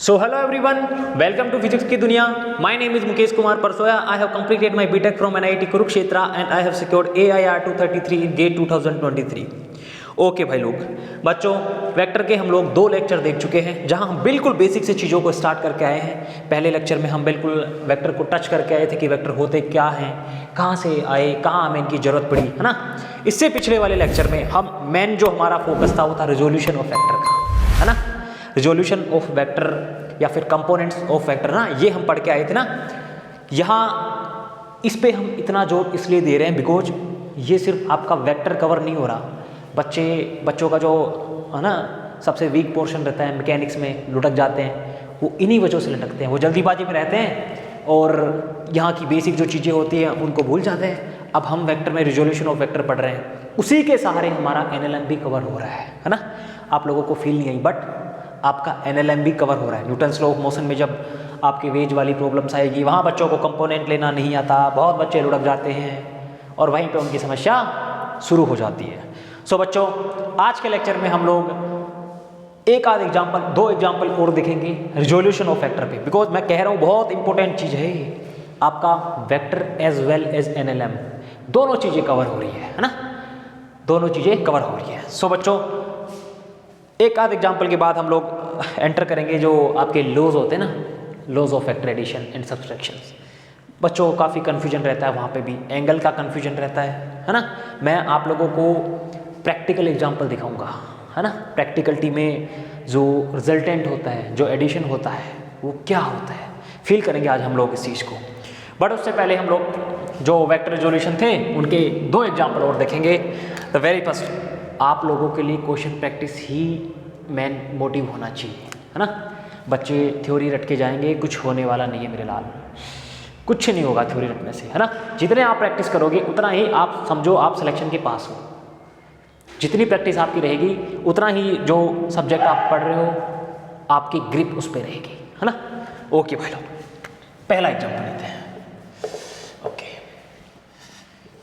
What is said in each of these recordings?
So hello everyone, welcome to Physics की दुनिया. My name is Mukesh Kumar Parsoya. I have completed my BTech from NIT Kurukshetra and I have secured AIR 233 in GATE 2023. Okay भाई लोग, बच्चों vector के हम लोग 2 lecture देख चुके हैं जहां हम बिल्कुल बेसिक से चीज़ों को स्टार्ट करके आए हैं. पहले लेक्चर में हम बिल्कुल वेक्टर को टच करके आए थे कि वेक्टर होते क्या हैं, कहां से आए, कहां हमें इनकी ज़रूरत पड़ी, है ना. इससे पिछले वाले लेक्चर में हम मेन जो हमारा फोकस था वो था रिजोल्यूशन ऑफ वेक्टर का, है ना. रिजोल्यूशन ऑफ वेक्टर या फिर कंपोनेंट्स ऑफ वेक्टर ना, ये हम पढ़ के आए थे ना. यहाँ इस पे हम इतना जोर इसलिए दे रहे हैं बिकॉज ये सिर्फ आपका वेक्टर कवर नहीं हो रहा. बच्चों का जो है ना सबसे वीक पोर्शन रहता है मैकेनिक्स में, लुढ़क जाते हैं, वो इन्हीं वजहों से लटकते हैं. वो जल्दीबाजी में रहते हैं और यहाँ की बेसिक जो चीज़ें होती हैं उनको भूल जाते हैं. अब हम वेक्टर में रिजोल्यूशन ऑफ वेक्टर पढ़ रहे हैं, उसी के सहारे हमारा एनएलएम भी कवर हो रहा है ना. आप लोगों को फील नहीं आई बट आपका एनएलएम भी कवर हो रहा है. न्यूटन्स लॉ ऑफ मोशन में जब आपके वेज वाली प्रॉब्लम्स आएगी वहाँ बच्चों को कंपोनेंट लेना नहीं आता, बहुत बच्चे लुढ़क जाते हैं और वहीं पे उनकी समस्या शुरू हो जाती है. सो बच्चों आज के लेक्चर में हम लोग एक आध एग्जाम्पल, 2 एग्जाम्पल और देखेंगे रिजोल्यूशन ऑफ वेक्टर पे. बिकॉज मैं कह रहा हूँ बहुत इंपॉर्टेंट चीज़ है ये, आपका vector as well as NLM दोनों चीज़ें कवर हो रही है ना, दोनों चीज़ें कवर हो रही है. सो बच्चों एक आध एग्जाम्पल के बाद हम लोग एंटर करेंगे जो आपके लॉज होते हैं ना, laws of vector addition and subtraction. बच्चों को काफ़ी कन्फ्यूजन रहता है, वहाँ पे भी एंगल का कन्फ्यूजन रहता है ना. मैं आप लोगों को प्रैक्टिकल एग्जाम्पल दिखाऊंगा, है ना. प्रैक्टिकलिटी में जो रिजल्टेंट होता है, जो एडिशन होता है वो क्या होता है, फील करेंगे आज हम लोग इस चीज़ को. बट उससे पहले हम लोग जो वेक्टर रिजोल्यूशन थे उनके 2 एग्जाम्पल और देखेंगे. द वेरी फर्स्ट, आप लोगों के लिए क्वेश्चन प्रैक्टिस ही मेन मोटिव होना चाहिए, है ना. बच्चे थ्योरी रट के जाएंगे, कुछ होने वाला नहीं है मेरे लाल, कुछ नहीं होगा थ्योरी रटने से, है ना. जितने आप प्रैक्टिस करोगे उतना ही आप समझो आप सिलेक्शन के पास हो. जितनी प्रैक्टिस आपकी रहेगी उतना ही जो सब्जेक्ट आप पढ़ रहे हो आपकी ग्रिप उस पर रहेगी, है ना. ओके भाई लोग, पहला एग्जाम्पल लेते हैं. ओके,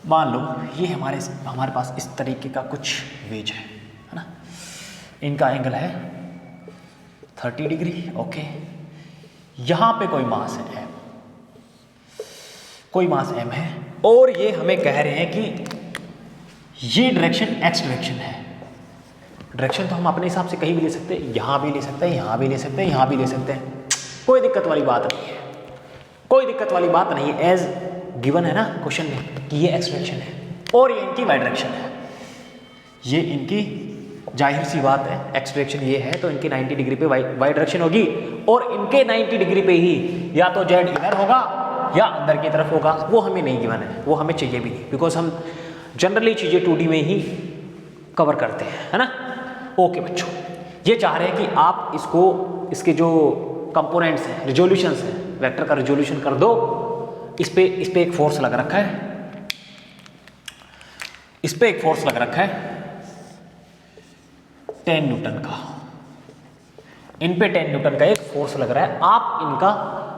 मान लो ये हमारे पास इस तरीके का कुछ वेज है ना. इनका एंगल है 30 डिग्री. ओके, यहाँ पे कोई मास है m, कोई मास m है और ये हमें कह रहे हैं कि ये डायरेक्शन x डायरेक्शन है. डायरेक्शन तो हम अपने हिसाब से कहीं भी ले सकते हैं, यहाँ भी ले सकते हैं, यहाँ भी ले सकते हैं, यहाँ भी ले सकते हैं, कोई दिक्कत वाली बात नहीं है, कोई दिक्कत वाली बात नहीं है. एज गिवन है ना क्वेश्चन में कि ये x डायरेक्शन है और ये इनकी y डायरेक्शन है. ये इनकी जाहिर सी बात है x डायरेक्शन ये है तो इनकी 90 डिग्री पे y डायरेक्शन होगी और इनके 90 डिग्री पे ही या तो z इधर होगा या अंदर की तरफ होगा. वो हमें नहीं गिवन है, वो हमें चाहिए भी नहीं, बिकॉज हम जनरली चीज़ें 2D में ही कवर करते हैं, है ना. ओके बच्चों, ये चाह रहे हैं कि आप इसको, इसके जो कंपोनेंट्स हैं, रिजोल्यूशंस हैं, वेक्टर का रिजोल्यूशन कर दो. इस पे एक फोर्स लग रखा है, इस पे एक फोर्स लग रखा है 10 न्यूटन का, इन पे 10 न्यूटन का एक फोर्स लग रहा है. आप इनका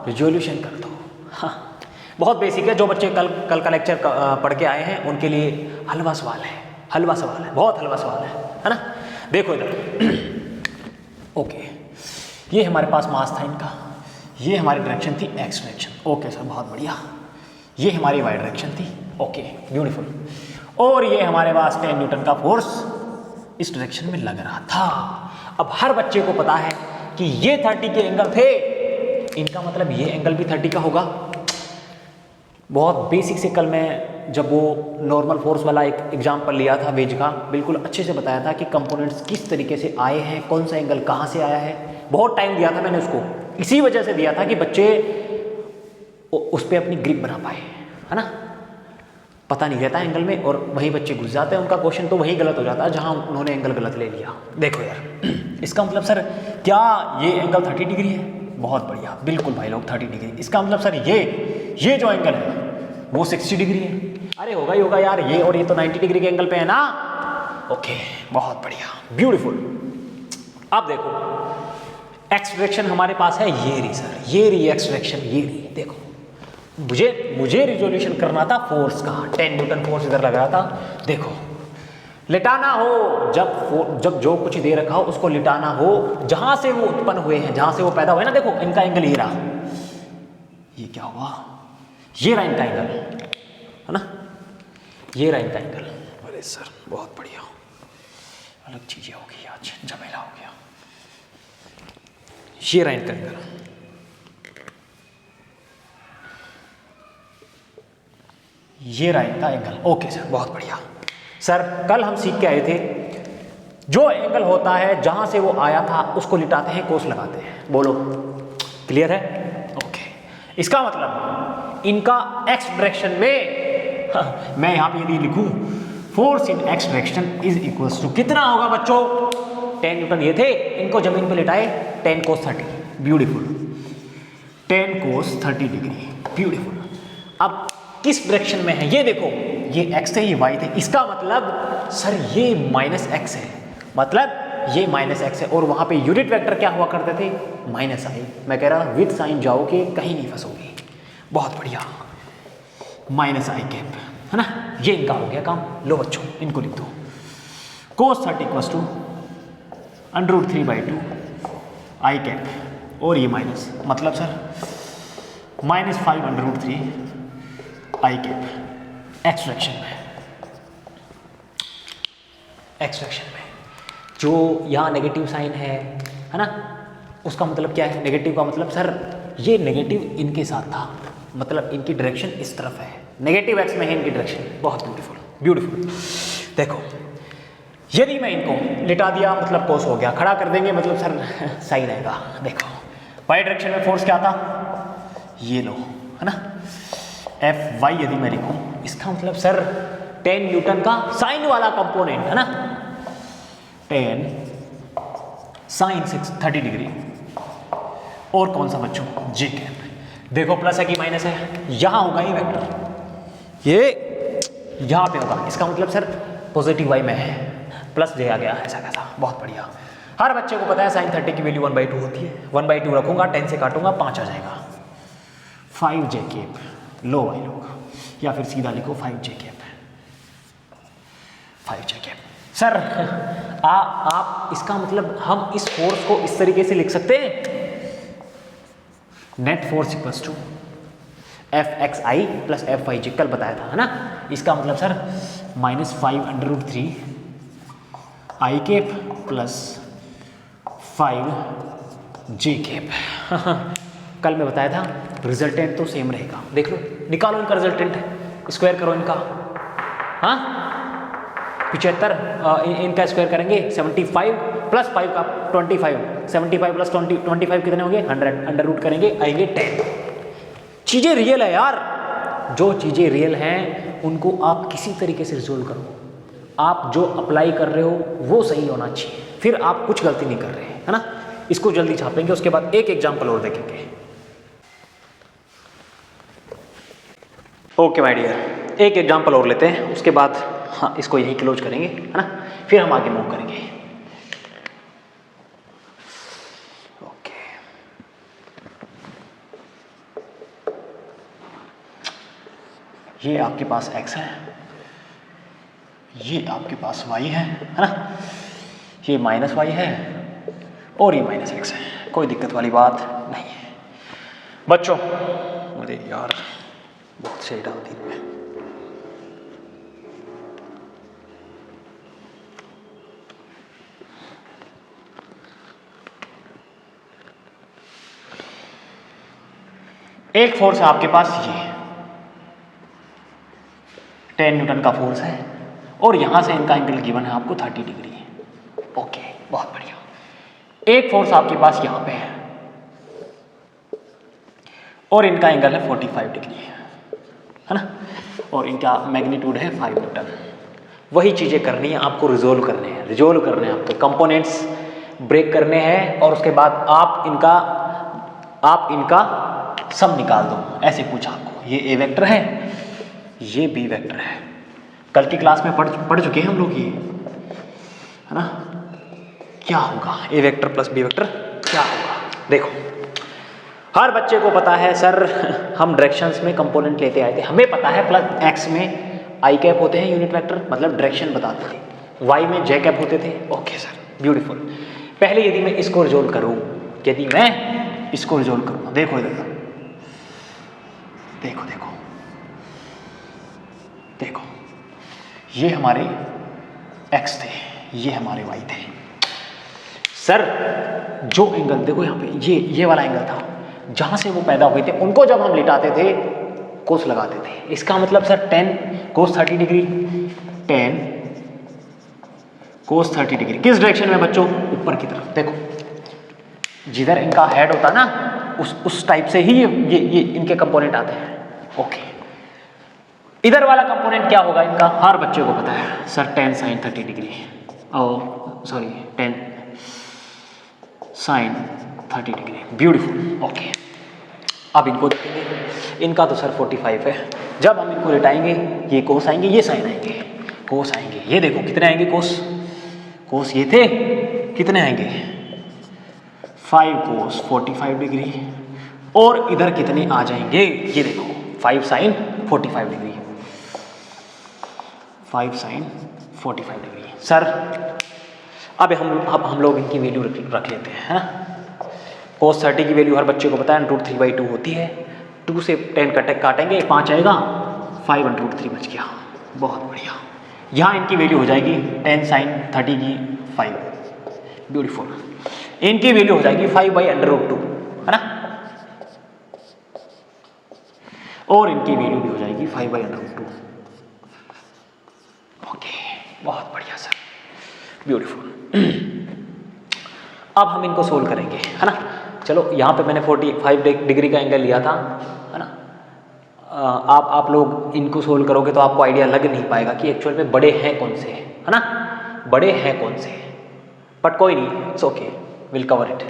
रिजोल्यूशन कर दो. हाँ, बहुत बेसिक है. जो बच्चे कल का लेक्चर पढ़ के आए हैं उनके लिए हलवा सवाल है, हलवा सवाल है, बहुत हलवा सवाल है ना. देखो इधर. ओके, ये हमारे पास मास था इनका, ये हमारी डायरेक्शन थी x डायरेक्शन. ओके सर, बहुत बढ़िया. ये हमारी y डायरेक्शन थी. Okay, beautiful. और ये हमारे पास 10 न्यूटन का फोर्स इस डायरेक्शन में लग रहा था. अब हर बच्चे को पता है कि ये 30 के एंगल थे, इनका मतलब ये एंगल भी 30 का होगा. बहुत बेसिक से कल मैं जब वो नॉर्मल फोर्स वाला एक एग्जाम्पल लिया था वेज का, बिल्कुल अच्छे से बताया था कि कंपोनेंट्स किस तरीके से आए हैं, कौन सा एंगल कहाँ से आया है. बहुत टाइम दिया था मैंने उसको, इसी वजह से दिया था कि बच्चे उस पर अपनी ग्रिप बना पाए, है ना. पता नहीं रहता एंगल में और वहीं बच्चे घुस जाते हैं, उनका क्वेश्चन तो वहीं गलत हो जाता है जहाँ उन्होंने एंगल गलत ले लिया. देखो यार, इसका मतलब सर क्या ये एंगल 30 डिग्री है? बहुत बढ़िया, बिल्कुल भाई लोग 30 डिग्री. इसका मतलब सर ये जो एंगल है वो 60 डिग्री है. अरे होगा ही होगा यार, ये और ये तो 90 डिग्री के एंगल पे है ना. ओके, बहुत बढ़िया, ब्यूटीफुल. अब देखो x डायरेक्शन हमारे पास है, ये रही सर, ये रही x डायरेक्शन, ये रही. देखो मुझे रिजोल्यूशन करना था फोर्स का, 10 न्यूटन फोर्स इधर लग रहा था. देखो लिटाना हो, जब जो कुछ दे रखा हो उसको लिटाना हो, जहां से वो उत्पन्न हुए हैं, जहां से वो पैदा हुए ना, देखो इनका एंगल ये रहा, ये क्या हुआ, ये रहा इनका एंगल, है ना, ये रहा इनका एंगल। अरे सर बहुत बढ़िया, अलग चीजें हो गई आज, झमेला हो गया। ये रहा इनका एंगल, ये रहा इनका एंगल। ओके सर, बहुत बढ़िया। सर कल हम सीख के आए थे, जो एंगल होता है जहां से वो आया था उसको लिटाते हैं, कोस लगाते हैं। बोलो क्लियर है? ओके, इसका मतलब इनका एक्स डायरेक्शन में, मैं यहां पे यदि लिखूं force in x direction is equals to कितना होगा बच्चों? 10 न्यूटन। ये थे, इनको जमीन पे लिटाए, 10 cos 30, beautiful, 10 cos 30 degree, beautiful. अब किस डायरेक्शन में है ये देखो, ये x है, ये y थे, इसका मतलब सर ये माइनस x है, मतलब ये माइनस x है, और वहां पे यूनिट वेक्टर क्या हुआ करते थे? माइनस आई। मैं कह रहा विद साइन जाओगे कहीं नहीं फंसोगे। बहुत बढ़िया, माइनस आई कैप, है ना, ये इनका हो गया काम। लो बच्चों इनको लिख दो, cos 30 equals to √3/2 i cap, और ये माइनस, मतलब सर -5 √3 आई कैप। एक्सट्रैक्शन में, एक्सट्रैक्शन में जो यहाँ नेगेटिव साइन है ना, उसका मतलब क्या है? नेगेटिव का मतलब सर ये नेगेटिव इनके साथ था, मतलब इनकी डायरेक्शन इस तरफ है, नेगेटिव एक्स में है इनकी डायरेक्शन। बहुत ब्यूटीफुल, ब्यूटीफुल। देखो यदि मैं इनको लिटा दिया मतलब कोस हो गया, खड़ा कर देंगे मतलब सर साइन आएगा। देखो वाई डायरेक्शन में फोर्स क्या था? ये लो, है ना, Fy यदि मैं लिखूं, इसका मतलब सर 10 न्यूटन का साइन वाला कंपोनेंट, है ना, 10 साइन 30 डिग्री, और कौन सा बच्चों? जे कैप। देखो प्लस है कि माइनस है? यहां होगा ये वेक्टर, ये यहां पे होगा, इसका मतलब सर पॉजिटिव वाई में है, प्लस जे आ गया, ऐसा कैसा। बहुत बढ़िया। हर बच्चे को पता है साइन 30 की वैल्यू 1/2 होती है। 1/2 रखूंगा, 10 से काटूंगा 5 आ जाएगा, 5 जे कैप। लो भाई लोग, या फिर सीधा लिखो 5 j cap, 5 j cap. Sir आप इसका मतलब हम इस फोर्स को इस तरीके से लिख सकते हैं, net force equals to Fxi plus Fy, कल बताया था, है ना। इसका मतलब sir -5 √3 i cap plus 5 j cap. कल मैं बताया था रिजल्टेंट तो सेम रहेगा। देख लो, निकालो इनका रिजल्टेंट, स्क्वायर करो इनका, हाँ 75, इनका स्क्वायर करेंगे 75 प्लस 5 का 25, 75 प्लस 25 कितने होंगे? 100, अंडर रूट करेंगे आएंगे 10। चीज़ें रियल है यार, जो चीज़ें रियल हैं उनको आप किसी तरीके से रिजोल्व करो, आप जो अप्लाई कर रहे हो वो सही होना चाहिए, फिर आप कुछ गलती नहीं कर रहे हैं, है ना। इसको जल्दी छापेंगे, उसके बाद एक एग्जाम्पल और देखेंगे। ओके माय डियर, एक एग्जाम्पल और लेते हैं, उसके बाद हाँ इसको यहीं क्लोज करेंगे, है ना, फिर हम आगे मूव करेंगे। ओके, ये आपके पास x है, ये आपके पास y है ना, ये -y है और ये -x है। कोई दिक्कत वाली बात नहीं है बच्चों। अरे यार बहुत सही डाल दी मैं। एक फोर्स है आपके पास, ये 10 न्यूटन का फोर्स है, और यहां से इनका एंगल गिवन है आपको 30 डिग्री। ओके, बहुत बढ़िया। एक फोर्स आपके पास यहां पे है और इनका एंगल है 45 डिग्री, है ना, और इनका मैग्नीट्यूड है 5 न्यूटन। वही चीजें करनी है आपको, रिजोल्व करने हैं, आपको कंपोनेंट्स ब्रेक करने हैं, और उसके बाद आप इनका सम निकाल दो। ऐसे पूछा आपको, ये ए वेक्टर है, ये बी वेक्टर है, कल की क्लास में पढ़ चुके हैं हम लोग ये, है ना। क्या होगा ए वेक्टर प्लस बी वेक्टर, क्या होगा? देखो हर बच्चे को पता है सर, हम डायरेक्शंस में कंपोनेंट लेते आए थे, हमें पता है प्लस एक्स में आई कैप होते हैं यूनिट वेक्टर, मतलब डायरेक्शन बताते थे। y में जे कैप होते थे। Okay sir, beautiful. पहले यदि मैं इसको रिजोल्व करूँ, यदि मैं इसको रिजोल्व करूँ, देखो इधर, देखो देखो देखो, ये हमारे x थे, ये हमारे y थे। सर जो एंगल देखो यहाँ पे, ये वाला एंगल था, जहां से वो पैदा हुए थे उनको जब हम लिटाते थे कोस लगाते थे। इसका मतलब सर tan कोस 30 डिग्री, tan कोस 30 डिग्री किस डायरेक्शन में बच्चों? ऊपर की तरफ। देखो जिधर इनका हेड होता ना, उस टाइप से ही ये इनके कंपोनेंट आते हैं। ओके, इधर वाला कंपोनेंट क्या होगा इनका? हर बच्चे को पता है sir, tan sin 30 degree, sorry tan sin 30 degree. Beautiful. Okay, अब इनको देखेंगे, इनका तो सर 45 है। जब हम इनको लिटाएंगे, ये कोस आएंगे, ये साइन आएंगे, कोस आएंगे। ये देखो कितने आएंगे कोस ये थे, कितने आएंगे? 5 कोस 45 डिग्री। और इधर कितने आ जाएंगे? ये देखो 5 sine 45 degree, 5 sine 45 degree. Sir अब हम लोग इनकी वैल्यू रख लेते हैं, है ना। कोस 30 की वैल्यू हर बच्चे को पता है √3/2 होती है। 2 से 10 काटेंगे, 5 आएगा, 5√3 बच गया। बहुत बढ़िया। यहाँ इनकी वैल्यू हो जाएगी tan sin 30 की 5, ब्यूटीफुल। इनकी वैल्यू हो जाएगी 5/√2, है ना, और इनकी वैल्यू भी हो जाएगी 5/√2। ओके, बहुत बढ़िया सर, ब्यूटीफुल। अब हम इनको सोल्व करेंगे, है ना। चलो यहाँ पे मैंने 45 डिग्री का एंगल लिया था, है ना। आप लोग इनको सोल्व करोगे तो आपको आइडिया लग नहीं पाएगा कि एक्चुअल में बड़े हैं कौन से, है ना, बड़े हैं कौन से। बट कोई नहीं, it's okay, will cover it.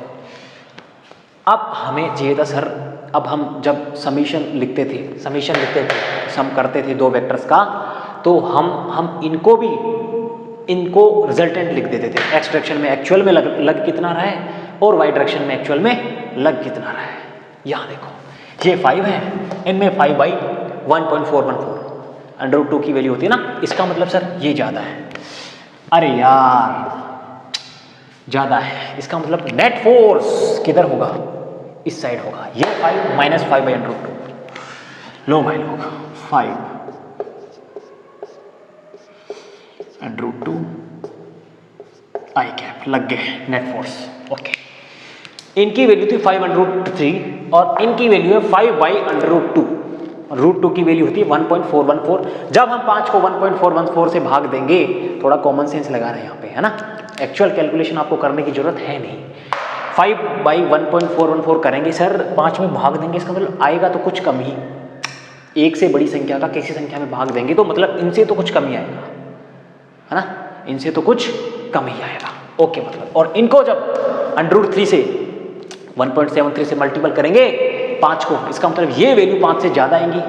अब हमें चाहिए था सर, अब हम जब समीशन लिखते थे, सम करते थे दो वेक्टर्स का, तो हम इनको रिजल्टेंट लिख देते थे। एक्स डायरेक्शन में एक्चुअल में लग कितना रहा है, और वाई डायरेक्शन में एक्चुअल में लग कितना रहा है। यहाँ देखो ये 5 है, इनमें 5/1.414 √2 की वैल्यू होती है ना। इसका मतलब सर ये ज़्यादा है। अरे यार ज़्यादा है, इसका मतलब नेट फोर्स किधर होगा? इस साइड होगा। ये 5 - 5/√2। लो भाई लोग, 5/√2 आई कैप लग गए नेट फोर्स। ओके, इनकी वैल्यू थी 5/√3 और इनकी वैल्यू है 5/√2। √2 की वैल्यू होती है 1.414। जब हम 5 को 1.414 से भाग देंगे, थोड़ा कॉमन सेंस लगा रहे हैं यहाँ पे, है ना। एक्चुअल कैलकुलेशन आपको करने की जरूरत है नहीं। 5/1.414 करेंगे सर, 5 में भाग देंगे, इसका मतलब आएगा तो कुछ कम ही। एक से बड़ी संख्या का किसी संख्या में भाग देंगे तो मतलब इनसे तो कुछ कम ही आएगा, है ना, इनसे तो कुछ कम ही आएगा। ओके, मतलब और इनको जब √3 से 1.73 से मल्टीपल करेंगे 5 को, इसका मतलब ये वैल्यू 5 से ज़्यादा आएंगी।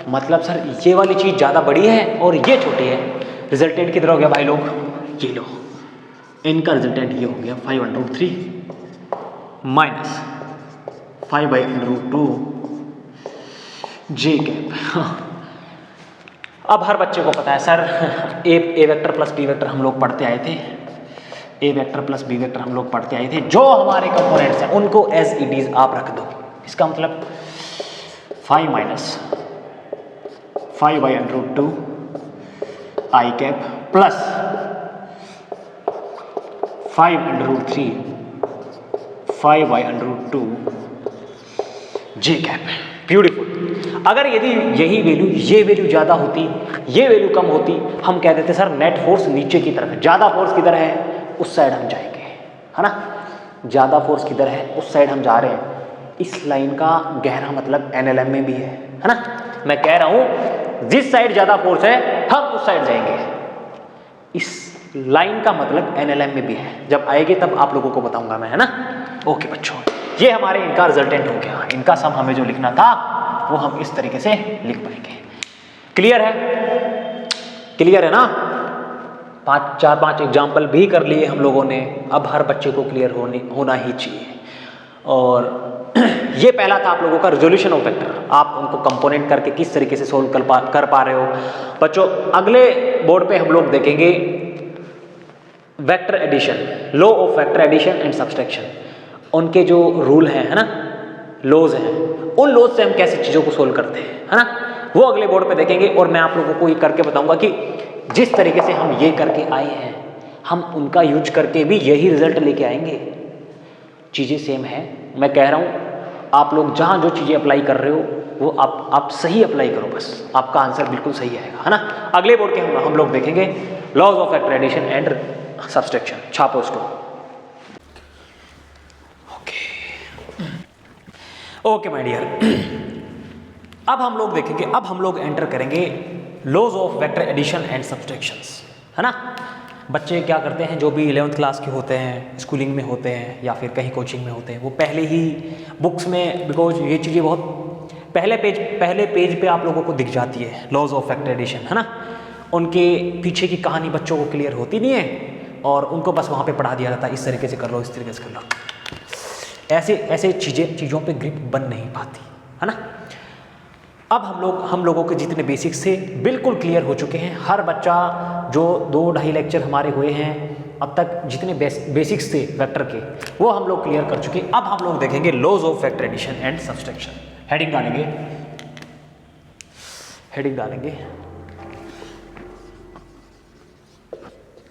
मतलब सर ये वाली चीज़ ज़्यादा बड़ी है और ये छोटी है। रिजल्टेंट किधर हो गया भाई लोग? ये लो, इनका रिजल्टेंट ये हो गया 5/√3 माइनस 5/√2 जे कैप। अब हर बच्चे को पता है sir, A vector plus B vector हम लोग पढ़ते आए थे, ए वेक्टर प्लस बी वेक्टर हम लोग पढ़ते आए थे। जो हमारे कंपोनेंट्स हैं उनको एज इट इज आप रख दो। इसका मतलब 5 - 5/√2 आई कैप प्लस 5/√3 5/√2 जे कैप। ब्यूटीफुल। अगर यदि यही वैल्यू, ये वैल्यू ज़्यादा होती, ये वैल्यू कम होती, हम कह देते सर नेट फोर्स नीचे की तरफ है। ज़्यादा फोर्स किधर है? उस साइड हम जाएंगे, है ना। ज़्यादा फोर्स किधर है? उस साइड हम जा रहे हैं। इस लाइन का गहरा मतलब NLM में भी है ना। मैं कह रहा हूँ जिस साइड ज़्यादा फोर्स है हम उस साइड जाएंगे। इस लाइन का मतलब NLM में भी है। जब आएगी तब आप लोगों को बताऊंगा मैं, है ना। ओके बच्चों, ये हमारे इनका रिजल्टेंट हो गया। इनका सम हमें जो लिखना था वो हम इस तरीके से लिख पाएंगे। क्लियर है? क्लियर है ना। 4-5 एग्जाम्पल भी कर लिए हम लोगों ने। अब हर बच्चे को क्लियर होना ही चाहिए। और ये पहला था आप लोगों का रिजोल्यूशन ऑफ वेक्टर। आप उनको कंपोनेंट करके किस तरीके से सोल्व कर पा रहे हो बच्चों। अगले बोर्ड पे हम लोग देखेंगे vector addition, law of vector addition and subtraction, उनके जो रूल हैं, है ना, लॉज हैं, उन लॉज से हम कैसे चीज़ों को सोल्व करते हैं, है ना, वो अगले बोर्ड पे देखेंगे। और मैं आप लोगों को ये करके बताऊंगा कि जिस तरीके से हम ये करके आए हैं, हम उनका यूज करके भी यही रिजल्ट लेके आएंगे। चीज़ें सेम है, मैं कह रहा हूँ आप लोग जहाँ जो चीज़ें अप्लाई कर रहे हो वो आप सही अप्लाई करो, बस आपका आंसर बिल्कुल सही आएगा, है ना। अगले बोर्ड के हम लोग देखेंगे laws of vector addition and subtraction. छापो उसको। ओके माय डियर, अब हम लोग देखेंगे, अब हम लोग एंटर करेंगे laws of vector addition and subtractions, है ना। बच्चे क्या करते हैं, जो भी 11th क्लास के होते हैं, स्कूलिंग में होते हैं या फिर कहीं कोचिंग में होते हैं, वो पहले ही बुक्स में, बिकॉज ये चीज़ें बहुत पहले पेज पे आप लोगों को दिख जाती है, लॉज ऑफ वेक्टर एडिशन, है ना। उनके पीछे की कहानी बच्चों को क्लियर होती नहीं है और उनको बस वहाँ पे पढ़ा दिया जाता है, इस तरीके से कर लो, इस तरीके से कर लो। ऐसे चीज़ों पे ग्रिप बन नहीं पाती, है ना। अब हम लोगों के जितने बेसिक्स थे बिल्कुल क्लियर हो चुके हैं। हर बच्चा जो 2-2.5 लेक्चर हमारे हुए हैं अब तक, जितने बेसिक्स थे वेक्टर के, वो हम लोग क्लियर कर चुके। अब हम लोग देखेंगे laws of vector addition and subtraction. Heading डालेंगे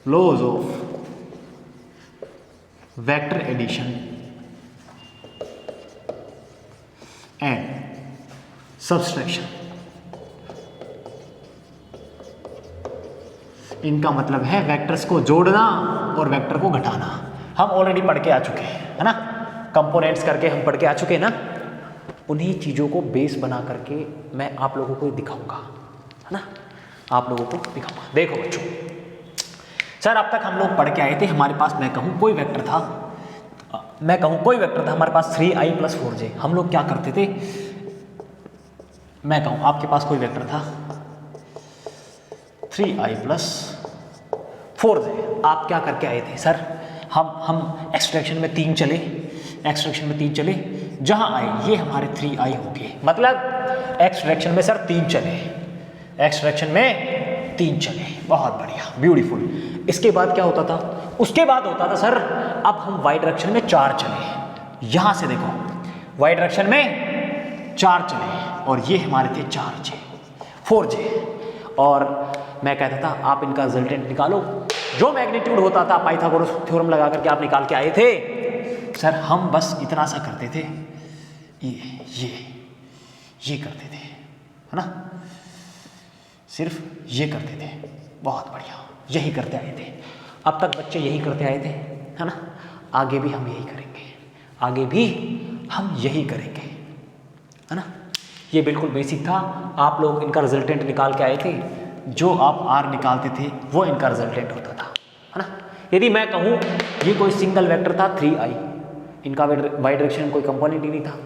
laws of vector addition and subtraction. इनका मतलब है वेक्टर्स को जोड़ना और वेक्टर को घटाना। हम ऑलरेडी पढ़ के आ चुके हैं, है ना, कंपोनेंट्स करके हम पढ़ के आ चुके हैं ना। उन्हीं चीज़ों को बेस बना करके मैं आप लोगों को दिखाऊंगा, है ना, आप लोगों को दिखाऊंगा। देखो बच्चों, सर अब तक हम लोग पढ़ के आए थे, हमारे पास मैं कहूँ कोई वेक्टर था हमारे पास 3i + 4j। हम लोग क्या करते थे, मैं कहूँ आपके पास कोई वेक्टर था 3i + 4j, आप क्या करके आए थे, सर हम एक्सट्रैक्शन में 3 चले, जहाँ आए ये हमारे 3i हो गए, मतलब एक्सट्रैक्शन में सर 3 चले, बहुत बढ़िया, ब्यूटीफुल। इसके बाद क्या होता था, उसके बाद होता था सर अब हम वाई डायरेक्शन में 4 चले। यहाँ से देखो, वाई डायरेक्शन में 4 चले और ये हमारे थे 4j। और मैं कहता था आप इनका रिजल्टेंट निकालो, जो मैग्नीट्यूड होता था पाइथागोरस थ्योरम लगा करके आप निकाल के आए थे। सर हम बस इतना सा करते थे, ये करते थे, है ना, सिर्फ ये करते थे, बहुत बढ़िया, यही करते आए थे। अब तक बच्चे यही करते आए थे, है ना, आगे भी हम यही करेंगे, है ना। ये बिल्कुल बेसिक था, आप लोग इनका रिजल्टेंट निकाल के आए थे, जो आप R निकालते थे वो इनका रिजल्टेंट होता था, है ना। यदि मैं कहूँ ये कोई सिंगल वेक्टर था 3i, इनका वाई डायरेक्शन में कोई कंपोनेंट ही नहीं था,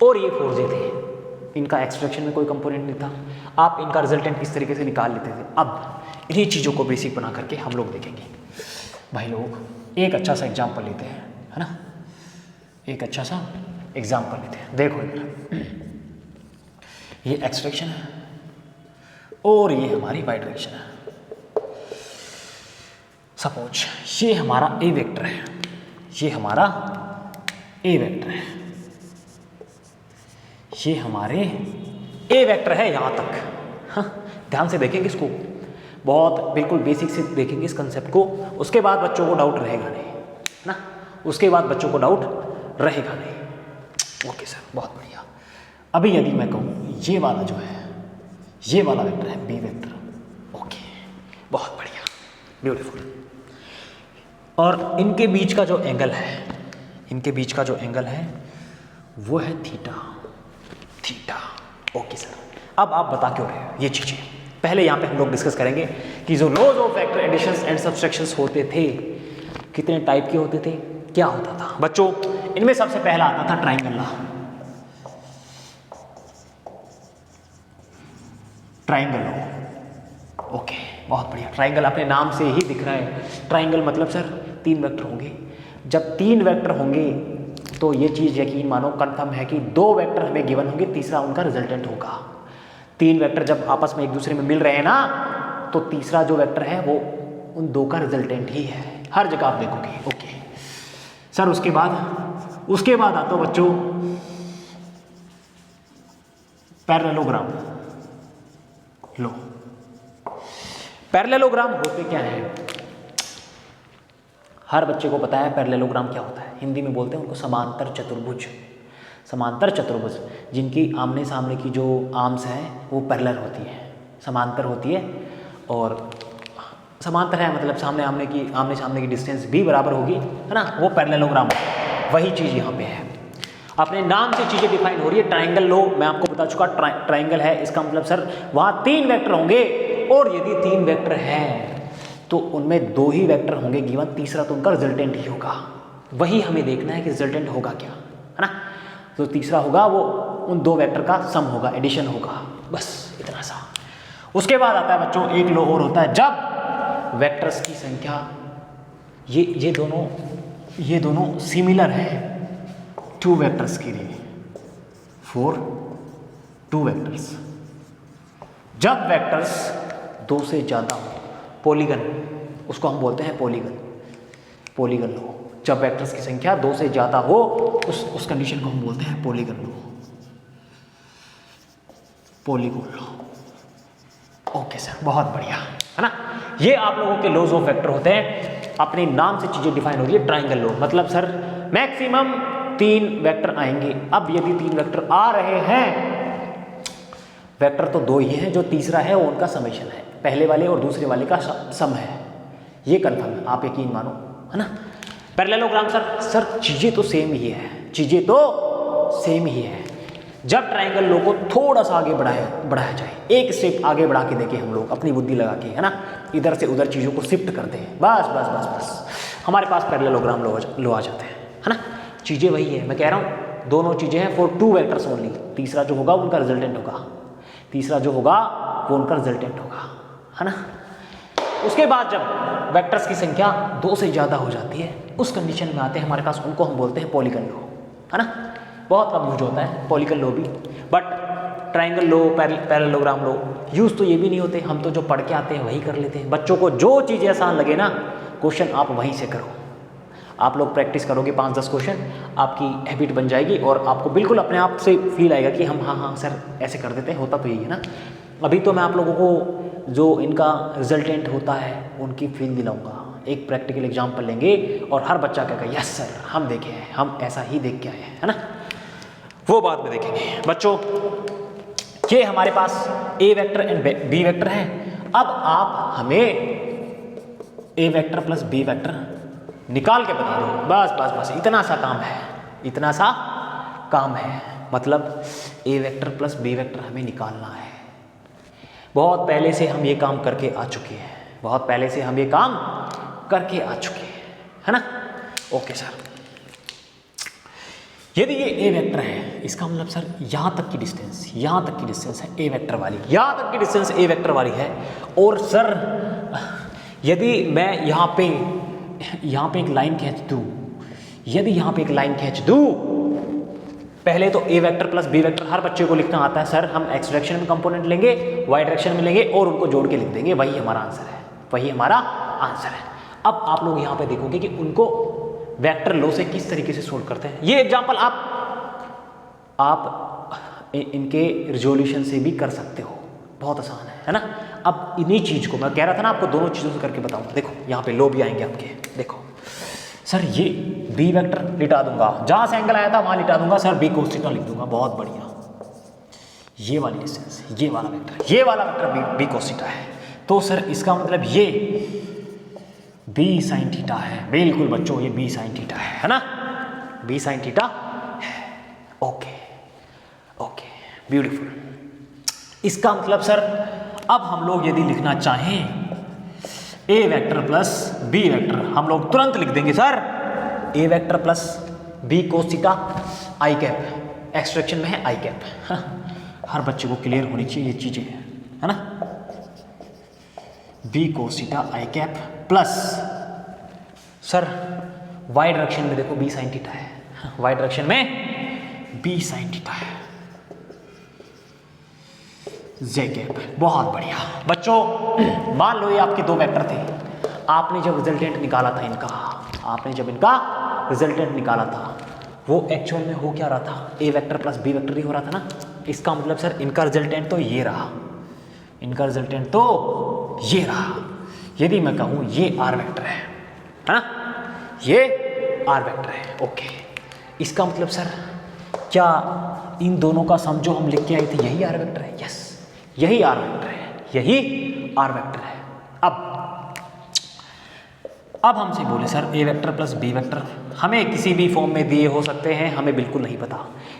और ये 4j थे, इनका एक्सट्रैक्शन में कोई कंपोनेंट नहीं था, आप इनका रिजल्टेंट इस तरीके से निकाल लेते थे। अब इन्हीं चीज़ों को बेसिक बना करके हम लोग देखेंगे। भाई लोग एक अच्छा सा एग्जाम्पल लेते हैं, है ना, एक अच्छा सा एग्जाम्पल लेते हैं। देखो इधर ये एक्सट्रैक्शन है और ये हमारी वाई डायरेक्शन है। सपोज ये हमारा ए वेक्टर है, ये हमारा ए वेक्टर है, ये हमारे ए वेक्टर है यहाँ तक। हाँ, ध्यान से देखेंगे इसको, बहुत बिल्कुल बेसिक से देखेंगे इस कंसेप्ट को, उसके बाद बच्चों को डाउट रहेगा नहीं, ना, उसके बाद बच्चों को डाउट रहेगा नहीं। ओके सर, बहुत बढ़िया। अभी यदि मैं कहूँ ये वाला जो है, ये वाला वेक्टर है बी वेक्टर, ओके, बहुत बढ़िया, ब्यूटीफुल। और इनके बीच का जो एंगल है, वो है थीटा। ओके सर, अब आप बता क्यों रहे हो ये चीज़ें, पहले यहाँ पे हम लोग डिस्कस करेंगे कि जो laws of vector additions and subtractions होते थे, कितने टाइप के होते थे, क्या होता था बच्चों। इनमें सबसे पहला आता था ट्राइंगल लॉ। ओके, बहुत बढ़िया। ट्राइंगल अपने नाम से ही दिख रहा है, ट्राइंगल मतलब सर 3 वेक्टर होंगे। जब 3 वेक्टर होंगे तो ये चीज़ यकीन मानो कंफर्म है कि 2 वेक्टर हमें गिवन होंगे, तीसरा उनका रिजल्टेंट होगा। 3 वेक्टर जब आपस में एक दूसरे में मिल रहे हैं ना, तो तीसरा जो वेक्टर है वो उन 2 का रिजल्टेंट ही है हर जगह आप देखोगे। ओके सर, उसके बाद आता बच्चों पैरेललोग्राम। लो, पैरेललोग्राम होते क्या है? हर बच्चे को पता है पैरेललोग्राम क्या होता है। हिंदी में बोलते हैं उनको समांतर चतुर्भुज। समांतर चतुर्भुज जिनकी आमने सामने की जो आर्म्स हैं वो पैरेलल होती है, समांतर होती है। और समांतर है मतलब आमने सामने की डिस्टेंस भी बराबर होगी, है ना, वो पैरेललोग्राम है। वही चीज़ यहाँ पे है। अपने नाम से चीज़ें डिफाइन हो रही है। ट्राइंगल लो, मैं आपको बता चुका ट्राइंगल है, इसका मतलब सर वहाँ 3 वेक्टर होंगे, और यदि 3 वेक्टर हैं तो उनमें 2 ही वेक्टर होंगे गिवन, तीसरा तो उनका रिजल्टेंट ही होगा। वही हमें देखना है कि रिजल्टेंट होगा क्या, है ना। तो तीसरा होगा वो उन 2 वेक्टर का सम होगा, एडिशन होगा, बस इतना सा। उसके बाद आता है बच्चों एक लो और होता है जब वेक्टर्स की संख्या ये दोनों सिमिलर है 2 वेक्टर्स के लिए, फॉर 2 वेक्टर्स। जब वेक्टर्स 2 से ज़्यादा हो, पॉलीगन, उसको हम बोलते हैं पॉलीगन लो। जब वेक्टर्स की संख्या 2 से ज़्यादा हो उस कंडीशन को हम बोलते हैं पॉलीगन लो, पॉलीगन लो। ओके सर, बहुत बढ़िया, है ना। ये आप लोगों के लॉज ऑफ वेक्टर होते हैं। अपने नाम से चीज़ें डिफाइन हो रही है। ट्राइंगल लो मतलब सर मैक्सिमम 3 वेक्टर आएंगे। अब यदि 3 वेक्टर आ रहे हैं, वेक्टर तो 2 ही हैं, जो तीसरा है वो उनका समेशन है, पहले वाले और दूसरे वाले का सम है, ये कंफर्म है, आप यकीन मानो, है ना। पैरेललोग्राम सर चीज़ें तो सेम ही है, चीज़ें तो सेम ही है। जब ट्राइंगल लो को थोड़ा सा आगे बढ़ाया जाए, एक स्टेप आगे बढ़ा के देखें हम लोग अपनी बुद्धि लगा के, है ना, इधर से उधर चीज़ों को शिफ्ट करते हैं, बस हमारे पास पैरेललोग्राम लो आ जाते हैं, है ना। चीज़ें वही है, मैं कह रहा हूँ दोनों चीज़ें हैं फॉर 2 वेक्टर्स ओनली। तीसरा जो होगा उनका रिजल्टेंट होगा, तीसरा जो होगा वो उनका रिजल्टेंट होगा, है ना। उसके बाद जब वेक्टर्स की संख्या 2 से ज़्यादा हो जाती है, उस कंडीशन में आते हैं हमारे पास, उनको हम बोलते हैं पॉलीगन लो, है ना। बहुत कम यूज होता है पॉलीगन लो भी, but triangle low, parallelogram low use तो ये भी नहीं होते। हम तो जो पढ़ के आते हैं वही कर लेते हैं। बच्चों को जो चीज़ें आसान लगे ना, क्वेश्चन आप वहीं से करो। आप लोग प्रैक्टिस करोगे 5-10 क्वेश्चन, आपकी हैबिट बन जाएगी और आपको बिल्कुल अपने आप से फील आएगा कि हम हाँ सर ऐसे कर देते हैं, होता तो यही है ना। अभी तो मैं आप लोगों को जो इनका रिजल्टेंट होता है उनकी फील दिलाऊंगा। एक प्रैक्टिकल एग्जाम्पल लेंगे और हर बच्चा कहेगा यस सर हम देखे हैं, हम ऐसा ही देख के आए हैं, है ना। वो बाद में देखेंगे बच्चों। ये हमारे पास ए वेक्टर एंड बी वेक्टर है। अब आप हमें ए वेक्टर प्लस बी वेक्टर निकाल के बता दो, बस इतना सा काम है, इतना सा काम है। मतलब ए वेक्टर प्लस बी वेक्टर हमें निकालना है। बहुत पहले से हम ये काम करके आ चुके हैं, बहुत पहले से हम ये काम करके आ चुके हैं, है ना। ओके सर, यदि ये ए वेक्टर है, इसका मतलब सर यहाँ तक की डिस्टेंस है ए वेक्टर वाली, यहाँ तक की डिस्टेंस ए वेक्टर वाली है। और सर यदि मैं यहाँ पे एक लाइन खींच दूँ, यदि यहाँ पे एक लाइन खींच दूँ, पहले तो ए वेक्टर प्लस बी वेक्टर हर बच्चे को लिखना आता है सर। हम एक्स डायरेक्शन में कंपोनेंट लेंगे, वाई डायरेक्शन में लेंगे और उनको जोड़ के लिख देंगे, वही हमारा आंसर है, वही हमारा आंसर है। अब आप लोग यहाँ पे देखोगे कि उनको वेक्टर लो से किस तरीके से सोल्व करते हैं। ये एग्जाम्पल आप इनके रिजोल्यूशन से भी कर सकते हो, बहुत आसान है ना। अब इन्हीं चीज़ को मैं कह रहा था ना, आपको दोनों चीज़ों से करके बताऊंगा। देखो यहाँ पे लो भी आएंगे आपके, देखो सर ये बी वेक्टर लिटा दूंगा, जहाँ से एंगल आया था वहाँ लिटा दूंगा सर, बी cos थीटा लिख दूंगा, बहुत बढ़िया। ये वाली डिस्टेंस, ये वाला वेक्टर बी cos थीटा है, तो सर इसका मतलब ये बी साइन थीटा है। बिल्कुल बच्चों, ये बी साइन थीटा है ना, बी साइन थीटा है। Okay, beautiful. इसका मतलब सर अब हम लोग यदि लिखना चाहें A vector plus B vector, हम लोग तुरंत लिख देंगे sir A vector plus B cos theta I cap, extraction में है आई कैप। हर बच्चे को क्लियर होनी चाहिए ये चीज़ें, है ना। B cos theta I cap plus sir Y direction में देखो बी साइन थीटा है, वाई डायरेक्शन में बी साइन थीटा है, जे कैप। बहुत बढ़िया बच्चों, मान लो ये आपके 2 वेक्टर थे, आपने जब रिजल्टेंट निकाला था इनका, आपने जब इनका रिजल्टेंट निकाला था वो एक्चुअल में हो क्या रहा था, ए वेक्टर प्लस बी वेक्टर ही हो रहा था ना। इसका मतलब सर इनका रिजल्टेंट तो ये रहा, इनका रिजल्टेंट तो ये रहा। यदि मैं कहूँ ये आर वेक्टर है ना, ये आर वेक्टर है, ओके। इसका मतलब सर क्या इन दोनों का सम जो हम लिख के आए थे यही आर वेक्टर है? यस, यही आर वेक्टर है, यही आर वेक्टर है। अब हमसे बोले sir A vector plus B vector हमें किसी भी फॉर्म में दिए हो सकते हैं, हमें बिल्कुल नहीं पता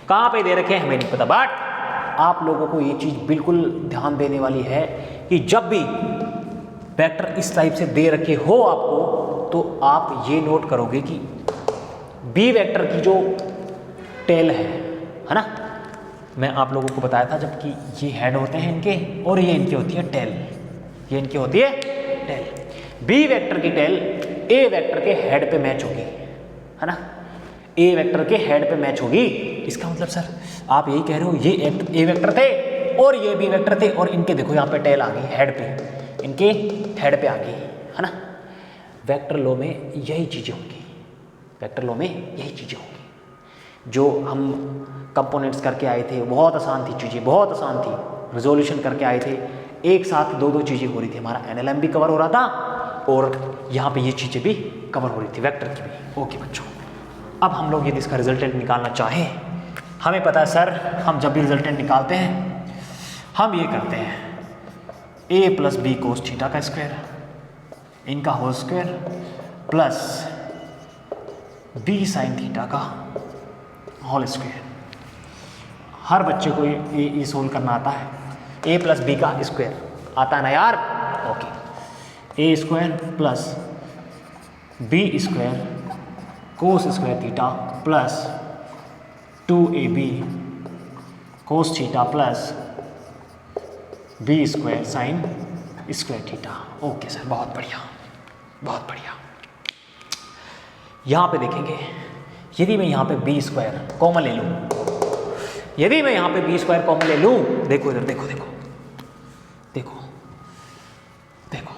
कहाँ पे दे रखे हैं, हमें नहीं पता। बट आप लोगों को ये चीज़ बिल्कुल ध्यान देने वाली है कि जब भी वेक्टर इस टाइप से दे रखे हो आपको, तो आप ये नोट करोगे कि बी वेक्टर की जो टेल है ना, मैं आप लोगों को बताया था जबकि ये हेड होते हैं इनके और ये इनकी होती है टेल, ये इनकी होती है टेल। बी वेक्टर की टेल ए वेक्टर के हेड पे मैच होगी, है ना, ए वेक्टर के हेड पे मैच होगी। इसका मतलब सर आप यही कह रहे हो ये ए वेक्टर थे और ये बी वेक्टर थे और इनके देखो यहाँ पे टेल आ गई हेड पे, इनके हेड पे आ गई, है ना। वेक्टर लॉ में यही चीज़ें होंगी, वेक्टर लॉ में यही चीज़ें होंगी। जो हम कंपोनेंट्स करके आए थे बहुत आसान थी चीज़ें, बहुत आसान थी, रिजोल्यूशन करके आए थे, एक साथ दो दो चीज़ें हो रही थी, हमारा एनएलएम भी कवर हो रहा था और यहाँ पे ये चीज़ें भी कवर हो रही थी वेक्टर की भी। ओके बच्चों, अब हम लोग यदि इसका रिजल्टेंट निकालना चाहें, हमें पता है सर हम जब भी रिजल्टेंट निकालते हैं हम ये करते हैं A plus B cos theta का स्क्वायर, इनका whole square plus B sine theta का होल स्क्वायर। हर बच्चे को ये सोल्व करना आता है, ए प्लस बी का स्क्वायर आता है ना यार, okay. A square plus B square cos square theta plus 2ab cos theta plus B square sine square theta. Okay sir, बहुत बढ़िया, बहुत बढ़िया। यहाँ पे देखेंगे यदि मैं यहाँ पे बी स्क्वायर कॉमन ले लूँ, यदि मैं यहाँ पे बी स्क्वायर कॉमन ले लूँ, देखो इधर, देखो देखो देखो देखो,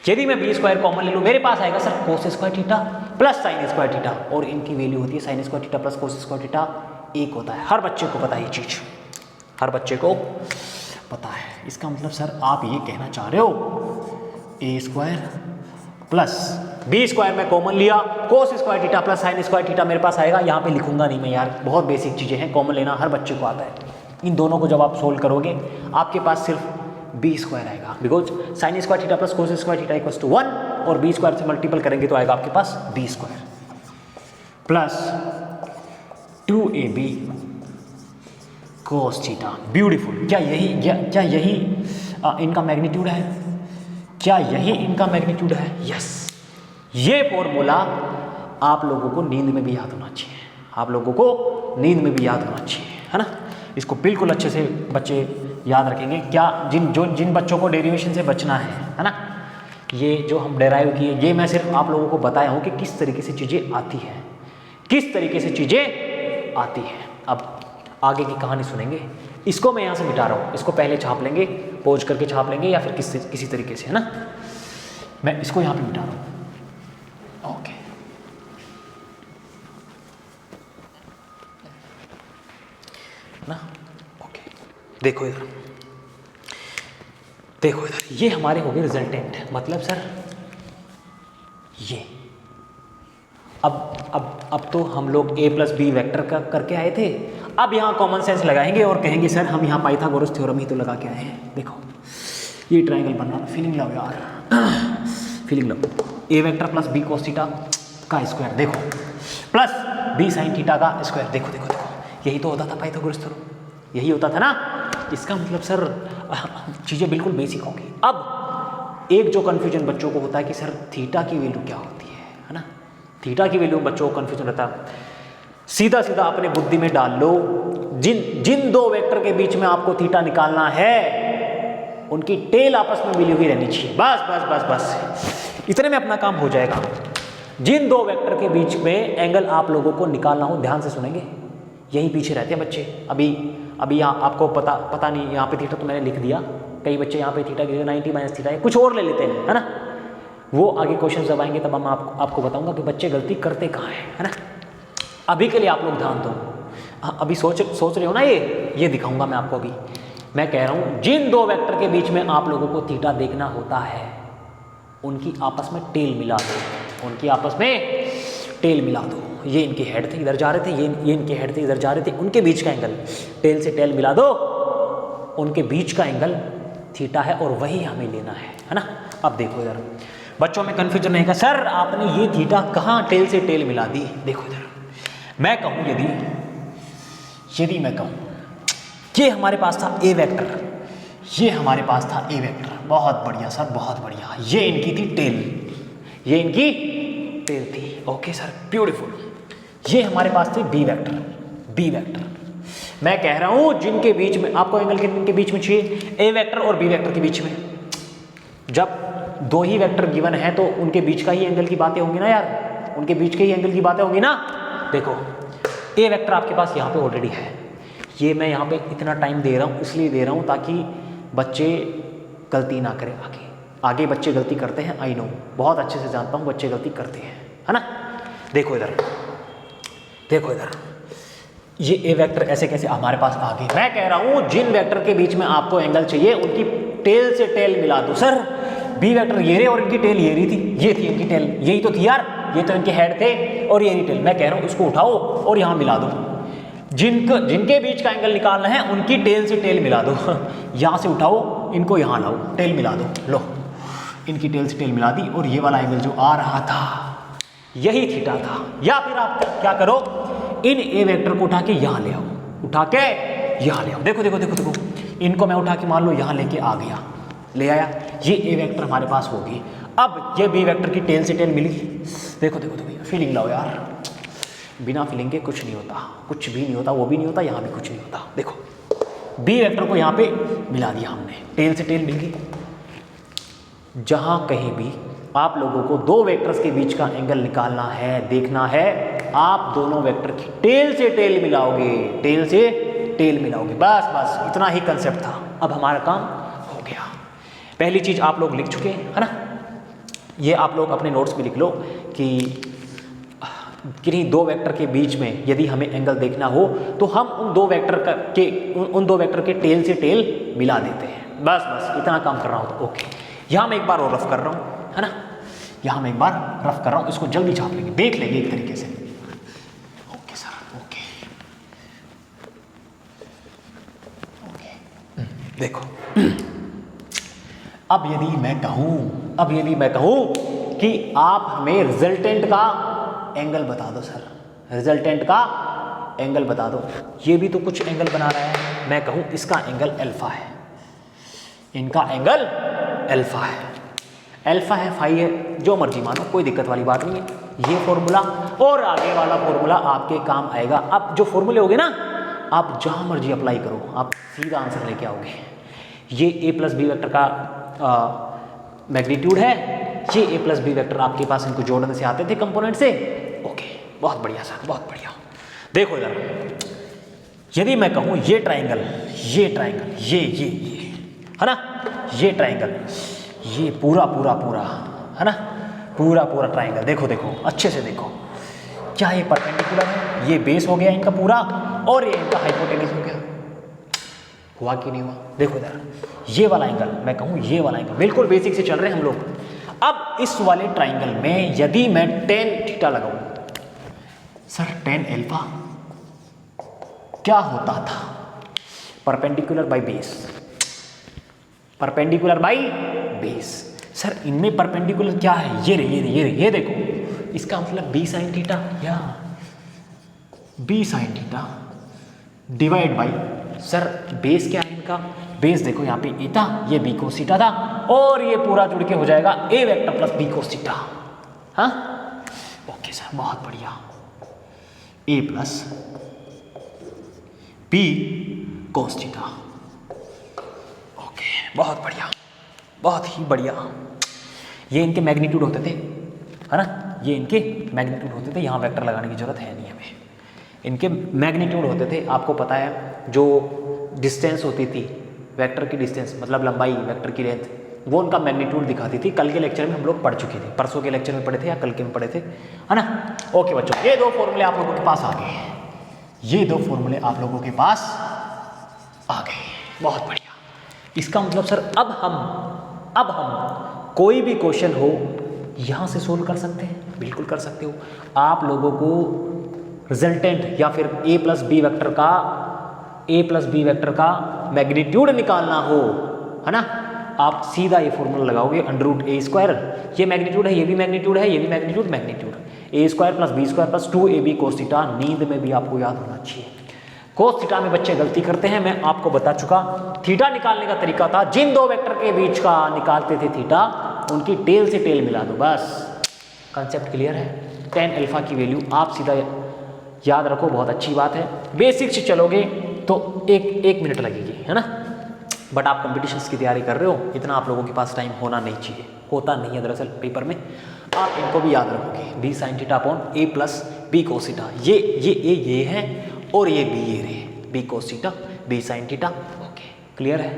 यदि मैं बी स्क्वायर कॉमन ले लूँ मेरे पास आएगा सर कोस square theta plus sign square theta, और इनकी वैल्यू होती है sign square theta plus cos square theta एक होता है। हर बच्चे को पता है ये चीज़, हर बच्चे को पता है। इसका मतलब सर आप ये कहना चाह रहे हो ए स्क्वायर प्लस बी स्क्वायर में कॉमन लिया, कोस square theta plus sign square theta मेरे पास आएगा। यहाँ पे लिखूंगा नहीं मैं यार, बहुत बेसिक चीज़ें हैं, कॉमन लेना हर बच्चे को आता है। इन दोनों को जब आप सोल्व करोगे आपके पास सिर्फ बी स्क्वायर आएगा, because sine square theta plus cos square theta equals to 1 और बी स्क्वायर से मल्टीपल करेंगे तो आएगा आपके पास B square plus 2ab cos theta. Beautiful. क्या यही इनका मैग्नीट्यूड है? क्या यही इनका मैग्नीट्यूड है? यस। ये फॉर्मूला आप लोगों को नींद में भी याद होना चाहिए, आप लोगों को नींद में भी याद होना चाहिए, है ना। इसको बिल्कुल अच्छे से बच्चे याद रखेंगे। क्या जिन बच्चों को डेरिवेशन से बचना है ना, ये जो हम डेराइव किए, ये मैं सिर्फ आप लोगों को बताया हूँ कि किस तरीके से चीज़ें आती हैं, किस तरीके से चीज़ें आती हैं। अब आगे की कहानी सुनेंगे। इसको मैं यहाँ से मिटा रहा हूँ, इसको पहले छाप लेंगे, पोज करके छाप लेंगे या फिर किसी तरीके से, है ना। मैं इसको यहाँ पे मिटा रहा हूँ, ओके। ना, ओके। देखो इधर, देखो इधर, ये हमारे हो गए रिजल्टेंट। मतलब सर ये अब तो हम लोग a प्लस बी वैक्टर का करके आए थे। अब यहाँ कॉमन सेंस लगाएंगे और कहेंगे सर हम यहाँ पाइथागोरस थ्योरम ही तो लगा के आए हैं। देखो ये ट्रायंगल बन रहा, फीलिंग लो यार, feeling low. a vector plus b cos theta का स्क्वायर, देखो, प्लस b साइन थीटा का स्क्वायर, देखो देखो देखो, यही तो होता था पाइथागोरस थ्योरम, यही होता था ना। इसका मतलब सर चीज़ें बिल्कुल बेसिक होंगी। अब एक जो कन्फ्यूजन बच्चों को होता है कि सर थीटा की वैल्यू क्या होती है ना। थीटा की वैल्यू बच्चों को कन्फ्यूजन रहता है। सीधा सीधा अपने बुद्धि में डाल लो, जिन दो वेक्टर के बीच में आपको थीटा निकालना है उनकी टेल आपस में मिली हुई रहनी चाहिए। बस बस बस बस, इतने में अपना काम हो जाएगा। जिन दो वेक्टर के बीच में एंगल आप लोगों को निकालना हो, ध्यान से सुनेंगे, यही पीछे रहते हैं बच्चे। अभी यहाँ आपको पता नहीं, यहाँ पे थीटा तो मैंने लिख दिया, कई बच्चे यहाँ पे थीटा की 90 माइनस थीटा है कुछ और ले लेते हैं, है ना। वो आगे क्वेश्चन जब आएंगे तब हम आपको बताऊंगा कि बच्चे गलती करते कहाँ हैं, है ना। अभी के लिए आप लोग ध्यान दो। अभी सोच रहे हो ना, ये दिखाऊंगा मैं आपको। अभी मैं कह रहा हूँ जिन दो वेक्टर के बीच में आप लोगों को थीटा देखना होता है उनकी आपस में टेल मिला दो, उनकी आपस में टेल मिला दो। ये इनके हेड थे, इधर जा रहे थे, ये इनके हेड थे, इधर जा रहे थे, उनके बीच का एंगल टेल से टेल मिला दो, उनके बीच का एंगल थीटा है और वही हमें लेना है ना। अब देखो इधर, बच्चों में कन्फ्यूजन रहेगा, सर आपने ये थीटा कहाँ टेल से टेल मिला दी। देखो इधर, मैं कहूँ यदि मैं कहूँ ये हमारे पास था ए वेक्टर, ये हमारे पास था ए वेक्टर, बहुत बढ़िया सर, बहुत बढ़िया। ये इनकी थी टेल, ये इनकी टेल थी। Okay sir, beautiful. ये हमारे पास थे बी वेक्टर, बी वेक्टर। मैं कह रहा हूं जिनके बीच में आपको एंगल किनके बीच में चाहिए, ए वेक्टर और बी वेक्टर के बीच में। जब दो ही वेक्टर गिवन है तो उनके बीच का ही एंगल की बातें होंगी ना यार, उनके बीच के ही एंगल की बातें होंगी ना। देखो ए वेक्टर आपके पास यहाँ पे ऑलरेडी है, ये मैं यहाँ पे इतना टाइम दे रहा हूँ इसलिए दे रहा हूँ ताकि बच्चे गलती ना करें। आगे बच्चे गलती करते हैं, आई नो, बहुत अच्छे से जानता हूँ बच्चे गलती करते हैं, है ना। देखो इधर, देखो इधर, ये ए वेक्टर ऐसे कैसे हमारे पास आ गए। मैं कह रहा हूँ जिन वेक्टर के बीच में आपको एंगल चाहिए उनकी टेल से टेल मिला दो। सर बी वेक्टर ये रहे और इनकी टेल ये रही थी, ये थी इनकी टेल, यही तो थी यार, ये तो इनके हेड थे और ये रही टेल। मैं कह रहा हूँ इसको उठाओ और यहाँ मिला दो, जिनके बीच का एंगल निकालना है उनकी टेल से टेल मिला दो। यहाँ से उठाओ, इनको यहाँ लाओ, टेल मिला दो, लो इनकी टेल से टेल मिला दी और ये वाला एंगल जो आ रहा था यही थीटा था। या फिर आप क्या करो, इन ए वेक्टर को उठा के यहाँ ले आओ, उठा के यहाँ ले आओ। देखो देखो देखो देखो, इनको मैं उठा के मान लो यहाँ लेके आ गया, ले आया, ये ए वेक्टर हमारे पास होगी। अब ये बी वेक्टर की टेल से टेल मिली। देखो देखो देखो, फीलिंग लाओ यार, बिना फीलिंग के कुछ नहीं होता, कुछ भी नहीं होता, वो भी नहीं होता, यहाँ भी कुछ नहीं होता। देखो बी वेक्टर को यहाँ पे मिला दिया हमने, टेल से टेल मिल गई। जहाँ कहीं भी आप लोगों को दो वेक्टर्स के बीच का एंगल निकालना है, देखना है, आप दोनों वेक्टर की टेल से टेल मिलाओगे, टेल से टेल मिलाओगे, बस बस इतना ही कंसेप्ट था। अब हमारा काम हो गया। पहली चीज आप लोग लिख चुके हैं, है ना। ये आप लोग अपने नोट्स में लिख लो कि किन्हीं दो वेक्टर के बीच में यदि हमें एंगल देखना हो तो हम उन दो वेक्टर के टेल से टेल मिला देते हैं। बस बस इतना काम कर रहा हूँ तो ओके। यहाँ मैं एक बार और रफ कर रहा हूँ, है ना, यहाँ मैं एक बार रफ कर रहा हूँ, इसको जल्दी छाप लेंगे, देख लेंगे एक तरीके से। Okay sir, okay okay. देखो अब यदि मैं कहूँ कि आप हमें रिजल्टेंट का एंगल बता दो सर, रिजल्टेंट का एंगल बता दो। ये भी तो कुछ एंगल बना रहा है, मैं कहूँ इसका एंगल अल्फा है, इनका एंगल अल्फा है, अल्फा है, फाई है, जो मर्जी मानो, कोई दिक्कत वाली बात नहीं है। ये फॉर्मूला और आगे वाला फॉर्मूला आपके काम आएगा। अब जो फॉर्मूले होगे ना, आप जहाँ मर्जी अप्लाई करो, आप सीधा आंसर लेके आओगे। ये ए प्लस बी वेक्टर का मैग्नीट्यूड है, ये ए प्लस बी वेक्टर आपके पास इनको जोड़ने से आते थे कंपोनेंट से। ओके, बहुत बढ़िया सर, बहुत बढ़िया। देखो इधर, यदि मैं कहूँ ये ट्राइंगल, ये है ना, ये ट्राइंगल, ये पूरा है ना, पूरा ट्राइंगल। देखो देखो अच्छे से देखो, क्या ये परपेंडिकुलर है, ये बेस हो गया इनका पूरा और ये इनका हाइपोटेन्यूज हो गया, हुआ कि नहीं हुआ। देखो इधर ये वाला एंगल, मैं कहूँ ये वाला एंगल, बिल्कुल बेसिक से चल रहे हैं हम लोग। अब इस वाले ट्राइंगल में यदि मैं टेन थीटा लगाऊं, सर टेन अल्फा क्या होता था, perpendicular by base, perpendicular by base. Sir इनमें परपेंडिकुलर क्या है, ये देखो, इसका मतलब बी साइन थीटा, या B sine theta divide by, sir base क्या है इनका, बेस देखो यहाँ पे ए था, ये बी कोस थीटा था, और ये पूरा जुड़ के हो जाएगा A vector plus B cos theta. हाँ ओके सर, बहुत बढ़िया, A plus B cos theta. Okay, बहुत बढ़िया, बहुत ही बढ़िया। ये इनके मैग्नीट्यूड होते थे, है ना, ये इनके मैग्नीट्यूड होते थे, यहाँ वेक्टर लगाने की जरूरत है नहीं हमें, इनके मैग्नीट्यूड होते थे। आपको पता है जो डिस्टेंस होती थी, वेक्टर की डिस्टेंस मतलब लंबाई, वेक्टर की लेंथ, वो उनका मैग्नीट्यूड दिखाती थी। कल के लेक्चर में हम लोग पढ़ चुके थे, परसों के लेक्चर में पढ़े थे या कल के में पढ़े थे, है ना। ओके बच्चों, ये दो फॉर्मूले आप लोगों के पास आ गए, ये दो फॉर्मूले आप लोगों के पास आ गए, बहुत बढ़िया। इसका मतलब सर अब हम कोई भी क्वेश्चन हो यहाँ से सोल्व कर सकते हैं, बिल्कुल कर सकते हो। आप लोगों को रिजल्टेंट या फिर a प्लस बी वेक्टर का मैग्नीट्यूड निकालना हो, है ना, आप सीधा ये फॉर्मूला लगाओगे √a², ये मैग्नीट्यूड है, ये भी मैग्नीट्यूड है, ये भी magnitude a² plus b² plus 2ab cos theta. नींद में भी आपको याद होना चाहिए। cos थीटा में बच्चे गलती करते हैं, मैं आपको बता चुका। थीटा निकालने का तरीका था, जिन दो वेक्टर के बीच का निकालते थे थीटा, उनकी टेल से टेल मिला दो, बस। कंसेप्ट क्लियर है। tan अल्फा की वैल्यू आप सीधा याद रखो, बहुत अच्छी बात है। बेसिक से चलोगे तो एक मिनट लगेगी, है ना, बट आप कॉम्पिटिशन्स की तैयारी कर रहे हो, इतना आप लोगों के पास टाइम होना नहीं चाहिए, होता नहीं है दरअसल पेपर में। आप इनको भी याद रखोगे, b sin theta upon a plus b cos theta, ये है और ये b ये रहे, b cos theta b sin theta. Okay clear है,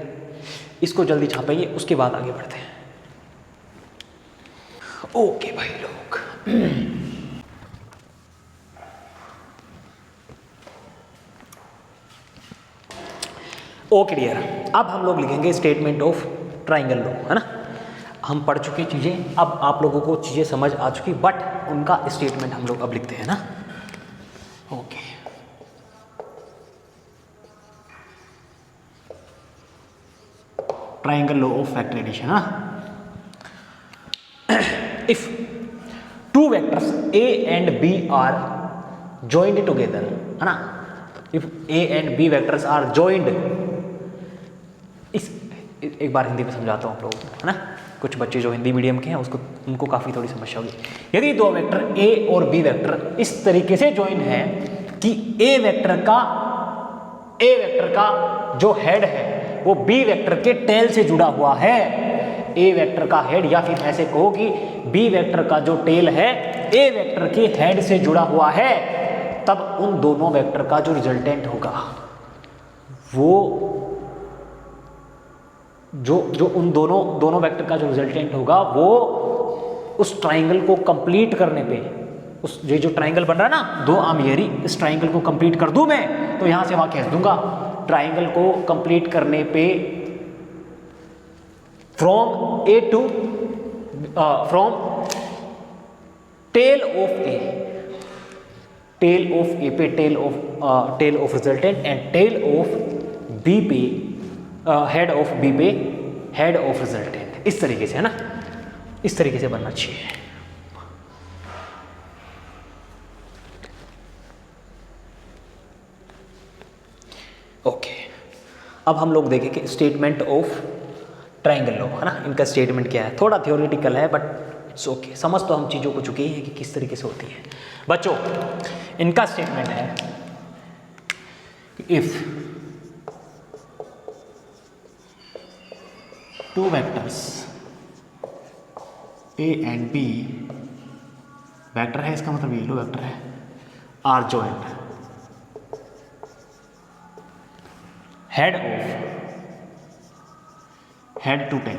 इसको जल्दी छापेंगे, उसके बाद आगे बढ़ते हैं। ओके भाई लोग, ओके डियर, अब हम लोग लिखेंगे स्टेटमेंट ऑफ ट्राइंगल लॉ, है ना। हम पढ़ चुकी चीज़ें, अब आप लोगों को चीज़ें समझ आ चुकी, बट उनका स्टेटमेंट हम लोग अब लिखते हैं ना। Okay, triangle law of factor addition, है ना। If two vectors a and b are joined together, है ना, if a and b vectors are joined, इस एक बार हिंदी में समझाता हूँ आप लोगों को, है ना, कुछ बच्चे जो हिंदी मीडियम के हैं उनको काफ़ी थोड़ी समस्या होगी। यदि दो वेक्टर a और b वेक्टर इस तरीके से ज्वाइन है कि a वेक्टर का जो हेड है वो b वेक्टर के टेल से जुड़ा हुआ है, a वेक्टर का हेड, या फिर ऐसे कहो कि b वेक्टर का जो टेल है a वेक्टर के हेड से जुड़ा हुआ है, तब उन दोनों वेक्टर का जो रिजल्टेंट होगा वो जो उन दोनों वेक्टर का जो रिजल्टेंट होगा वो उस ट्राइंगल को कंप्लीट करने पे, उस ये जो ट्राइंगल बन रहा है ना, दो आर्म, इस ट्राइंगल को कंप्लीट कर दूं मैं तो यहां से वहां खींच दूंगा। ट्राइंगल को कंप्लीट करने पे फ्रॉम टेल ऑफ ए पे tail of resultant and tail of B पे हेड ऑफ बी पे हेड ऑफ रिजल्टेंट, इस तरीके से, है ना, इस तरीके से बनना चाहिए। ओके, अब हम लोग देखेंगे स्टेटमेंट ऑफ ट्राइंगल लॉ, है ना। इनका स्टेटमेंट क्या है, थोड़ा थ्योरेटिकल है बट इट्स ओके, समझ तो हम चीज़ों को चुके हैं कि किस तरीके से होती है। बच्चों, इनका स्टेटमेंट है if two vectors a and b, vector है इसका मतलब ये लो वेक्टर है, are joint, head to tail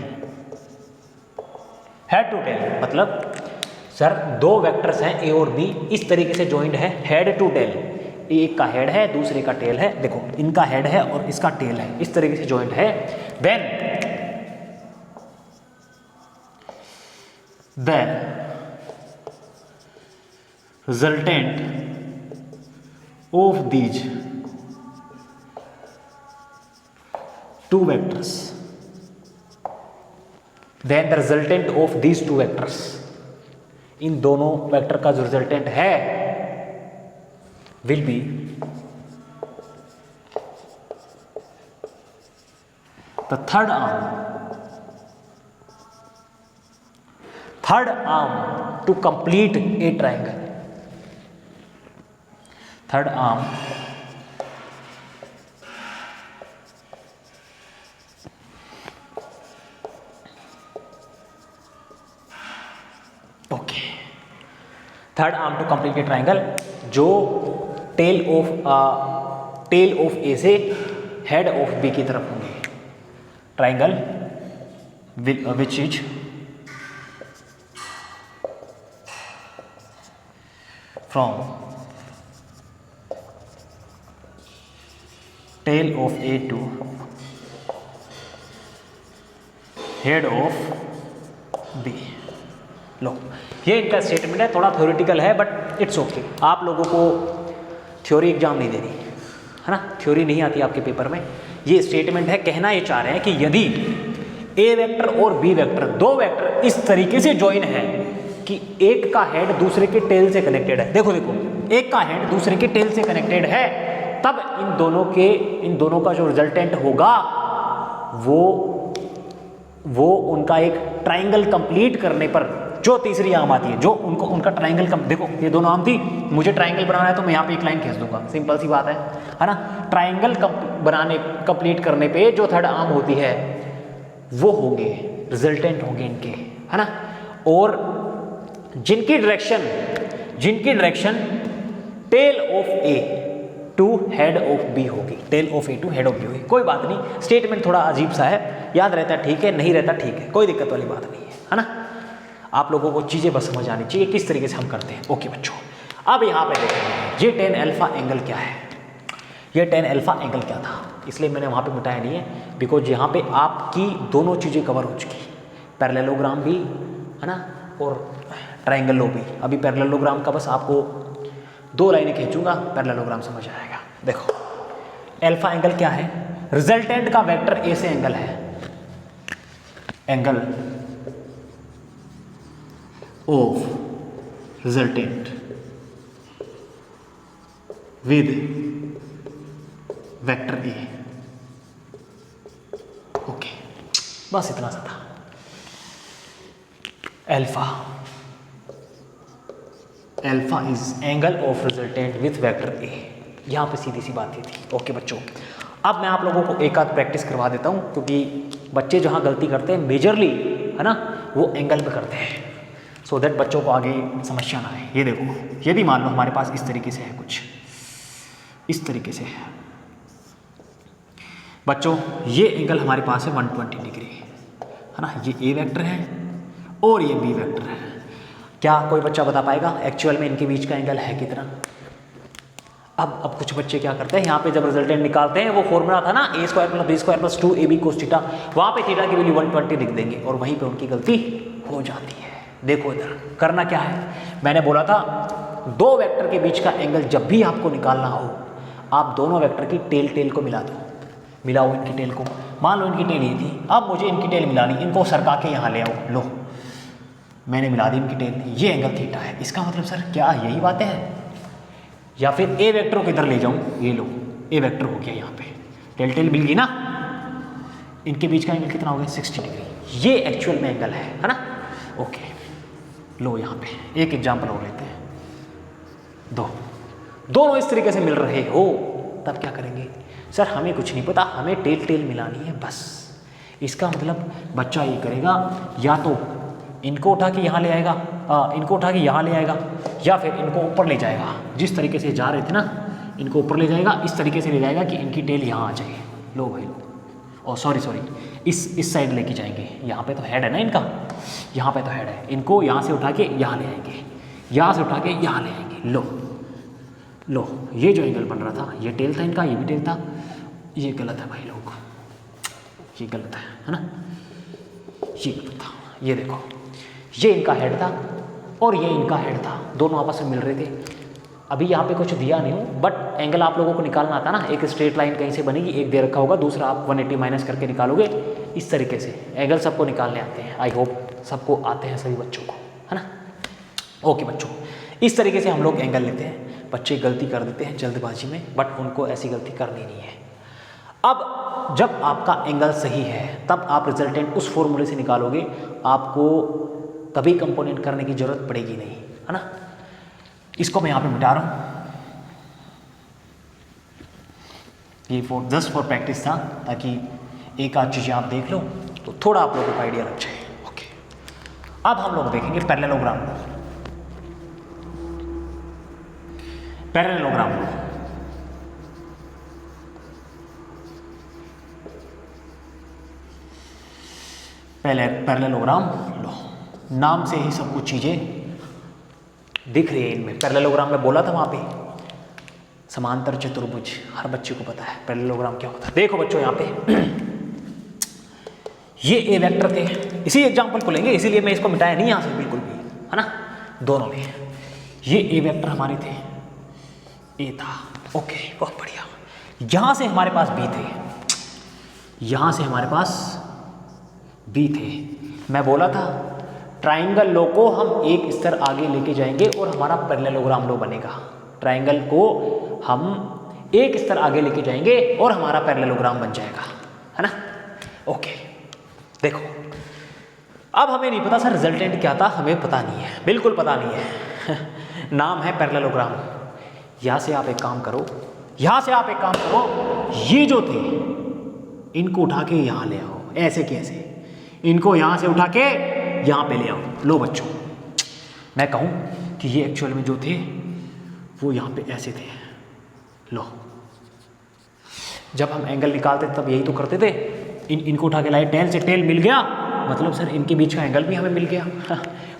मतलब सर दो वेक्टर्स हैं a और b, इस तरीके से जॉइंट है, हेड टू टेल, एक का हेड है दूसरे का टेल है, देखो इनका हेड है और इसका टेल है, इस तरीके से जॉइंट है। Then resultant of these two vectors, then the resultant of these two vectors, इन दोनों वेक्टर का जो रिजल्टेंट है will be the third arm to complete a triangle, third arm okay, third arm to complete a triangle, जो tail of A से head of B की तरफ होंगे। Triangle which is from tail of A to head of B। लो, ये इनका statement है, थोड़ा theoretical है बट इट्स ओके। आप लोगों को थ्योरी एग्जाम नहीं देनी है ना, थ्योरी नहीं आती आपके पेपर में। ये स्टेटमेंट है, कहना ये चाह रहे हैं कि यदि ए वेक्टर और बी वेक्टर, दो वेक्टर इस तरीके से ज्वाइन है कि एक का हेड दूसरे के टेल से कनेक्टेड है, देखो देखो, एक का हेड दूसरे के टेल से कनेक्टेड है, तब इन दोनों का जो रिजल्टेंट होगा वो उनका एक ट्राइंगल कंप्लीट करने पर जो तीसरी आर्म आती है, जो उनका ट्राइंगल देखो ये दोनों आर्म थी, मुझे ट्राइंगल बनाना है तो मैं यहाँ पे एक लाइन खींच दूंगा, सिंपल सी बात है ना। ट्राइंगल कंप्लीट करने पे जो थर्ड आर्म होती है वो होंगे रिजल्टेंट होंगे इनके, है ना। और जिनकी direction tail of A to head of B होगी, tail of A to head of B होगी। कोई बात नहीं, स्टेटमेंट थोड़ा अजीब सा है, याद रहता है ठीक है, नहीं रहता ठीक है, कोई दिक्कत वाली बात नहीं है ना। आप लोगों को चीज़ें बस समझ आनी चाहिए किस तरीके से हम करते हैं। ओके बच्चों, अब यहाँ पे देखें ये टेन अल्फा एंगल क्या है। ये टेन अल्फा एंगल क्या था, इसलिए मैंने वहाँ पे मिटाया नहीं है, बिकॉज यहाँ पे आपकी दोनों चीज़ें कवर हो चुकी, पैरेललोग्राम भी है ना और ट्रायंगल भी। अभी पैरेललोग्राम का बस आपको 2 लाइनें खींचूंगा, पैरेललोग्राम समझ आएगा। देखो अल्फा एंगल क्या है, रिजल्टेंट का वेक्टर ए से एंगल है, angle of resultant with vector A. Okay, बस इतना सा था। Alpha is angle of resultant with vector A, यहाँ पे सीधी सी बात ये थी। ओके बच्चों, अब मैं आप लोगों को एक आध प्रैक्टिस करवा देता हूँ, क्योंकि बच्चे जहाँ गलती करते हैं मेजरली है ना वो एंगल पे करते हैं, सो दैट बच्चों को आगे समस्या ना आए। ये देखो, ये भी मान लो हमारे पास इस तरीके से है, कुछ इस तरीके से है बच्चों। ये एंगल हमारे पास है 120 डिग्री, है ना। ये ए वेक्टर है और ये बी वेक्टर है। क्या कोई बच्चा बता पाएगा एक्चुअल में इनके बीच का एंगल है कितना? अब कुछ बच्चे क्या करते हैं, यहाँ पे जब रिजल्टेंट निकालते हैं, वो फॉर्मूला था ना a² + b² + 2ab cos theta, वहाँ पे थीटा की वैल्यू 120 लिख देंगे और वहीं पे उनकी गलती हो जाती है। देखो इधर करना क्या है, मैंने बोला था दो वेक्टर के बीच का एंगल जब भी आपको निकालना हो, आप दोनों वेक्टर की टेल को मिला दो। मिलाओ इनकी टेल को, मान लो इनकी टेल ये थी, अब मुझे इनकी टेल मिलानी, इनको सरका के यहाँ ले आओ। लो मैंने मिला दी इनकी टेल, ये एंगल थीटा है। इसका मतलब सर क्या यही बातें हैं? या फिर ए वेक्टर को इधर ले जाऊं, ये लो ए वेक्टर हो गया, यहाँ पे टेल मिल गई ना, इनके बीच का एंगल कितना हो गया 60 डिग्री। ये एक्चुअल में एंगल है ना। ओके लो यहाँ पे एक एग्जाम्पल और लेते हैं। दोनों इस तरीके से मिल रहे हो, तब क्या करेंगे? सर हमें कुछ नहीं पता, हमें टेल मिलानी है बस। इसका मतलब बच्चा ये करेगा, या तो इनको उठा के यहाँ ले आएगा, इनको उठा के यहाँ ले आएगा, या फिर इनको ऊपर ले जाएगा। जिस तरीके से जा रहे थे ना, इनको ऊपर ले जाएगा, इस तरीके से ले जाएगा कि इनकी टेल यहाँ आ जाए। लो भाई लो, ओ सॉरी इस साइड लेके जाएंगे। यहाँ पे तो हेड है ना इनका, यहाँ पे तो हेड है, इनको यहाँ से उठा के यहाँ ले आएंगे, यहाँ से उठा के यहाँ ले आएंगे। लो ये जो एंगल बन रहा था, ये टेल था इनका, ये भी टेल था। ये गलत है भाई लोग, ये गलत है ना, ये गलत था। ये देखो, ये इनका हेड था और ये इनका हेड था, दोनों आपस में मिल रहे थे। अभी यहाँ पे कुछ दिया नहीं हूँ, बट एंगल आप लोगों को निकालना आता ना। एक स्ट्रेट लाइन कहीं से बनेगी, एक दे रखा होगा, दूसरा आप 180 माइनस करके निकालोगे। इस तरीके से एंगल सबको निकालने आते हैं। आई होप सबको आते हैं सभी बच्चों को, है ना। ओके बच्चों, इस तरीके से हम लोग एंगल लेते हैं। बच्चे गलती कर देते हैं जल्दबाजी में, बट उनको ऐसी गलती करनी नहीं है। अब जब आपका एंगल सही है, तब आप रिजल्टेंट उस फॉर्मूले से निकालोगे, आपको कभी कंपोनेंट करने की जरूरत पड़ेगी नहीं, है ना। इसको मैं यहाँ पे मिटा रहा हूँ, ये जस्ट फॉर प्रैक्टिस था, ताकि एक आध चीज़ें आप देख लो तो थोड़ा आप लोगों को आइडिया लग जाए। ओके, अब हम लोग देखेंगे पैरेललोग्राम। पैरेललोग्राम लो। नाम से ही सब कुछ चीज़ें दिख रही है इनमें। पैरेललोग्राम में बोला था वहाँ पे समांतर चतुर्भुज, हर बच्चे को पता है पैरेललोग्राम क्या होता है। देखो बच्चों यहाँ पे ये ए वेक्टर थे, इसी एग्जाम्पल को लेंगे, इसीलिए मैं इसको मिटाया नहीं यहाँ से बिल्कुल भी, है ना। दोनों में ये ए वेक्टर हमारे थे, ए था, ओके बहुत बढ़िया। यहाँ से हमारे पास बी थे, यहाँ से हमारे पास बी थे। मैं बोला था ट्राइंगल लो को हम एक स्तर आगे लेके जाएंगे और हमारा पैरेललोग्राम लो बनेगा। ट्राइंगल को हम एक स्तर आगे लेके जाएंगे और हमारा पैरेललोग्राम बन जाएगा, है ना। ओके देखो, अब हमें नहीं पता सर रिजल्टेंट क्या था, हमें पता नहीं है, बिल्कुल पता नहीं है नाम है पैरेललोग्राम। यहाँ से आप एक काम करो, यहाँ से आप एक काम करो, ये जो थे इनको उठा के यहाँ ले आओ, ऐसे कैसे, इनको यहाँ से उठा के यहाँ पे ले आओ। लो बच्चों, मैं कहूँ कि ये एक्चुअल में जो थे वो यहाँ पे ऐसे थे। लो, जब हम एंगल निकालते तब यही तो करते थे, इनको उठा के लाए, टेल से टेल मिल गया, मतलब सर इनके बीच का एंगल भी हमें मिल गया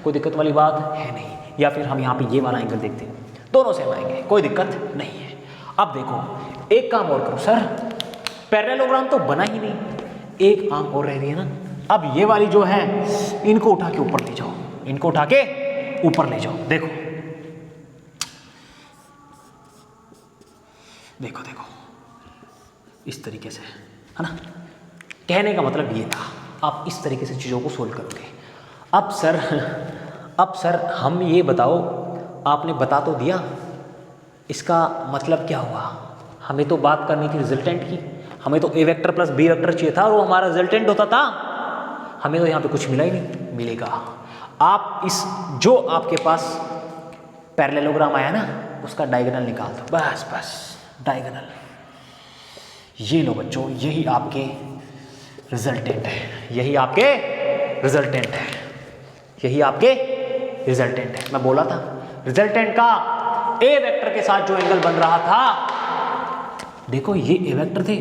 कोई दिक्कत वाली बात है नहीं। या फिर हम यहाँ पे ये वाला एंगल देखते हैं, दोनों सेम आएंगे, कोई दिक्कत नहीं है। अब देखो एक काम और करो, सर पैरेललोग्राम तो बना ही नहीं, एक आंख और रह रही है ना। अब ये वाली जो है इनको उठा के ऊपर ले जाओ, इनको उठा के ऊपर ले जाओ। देखो देखो देखो, इस तरीके से, है ना। कहने का मतलब ये था, आप इस तरीके से चीज़ों को सोल्व करोगे। अब सर हम ये बताओ, आपने बता तो दिया, इसका मतलब क्या हुआ। हमें तो बात करनी थी रिजल्टेंट की, हमें तो ए वेक्टर प्लस बी वेक्टर चाहिए था और वो हमारा रिजल्टेंट होता था। हमें तो यहाँ पे कुछ मिला ही नहीं। मिलेगा, आप इस जो आपके पास पैरेललोग्राम आया ना उसका डायगोनल निकाल दो, बस बस डायगोनल। ये लो बच्चों, यही आपके रिजल्टेंट है, यही आपके रिजल्टेंट है, यही आपके रिजल्टेंट है। मैं बोला था रिजल्टेंट का ए वेक्टर के साथ जो एंगल बन रहा था, देखो ये ए वेक्टर थे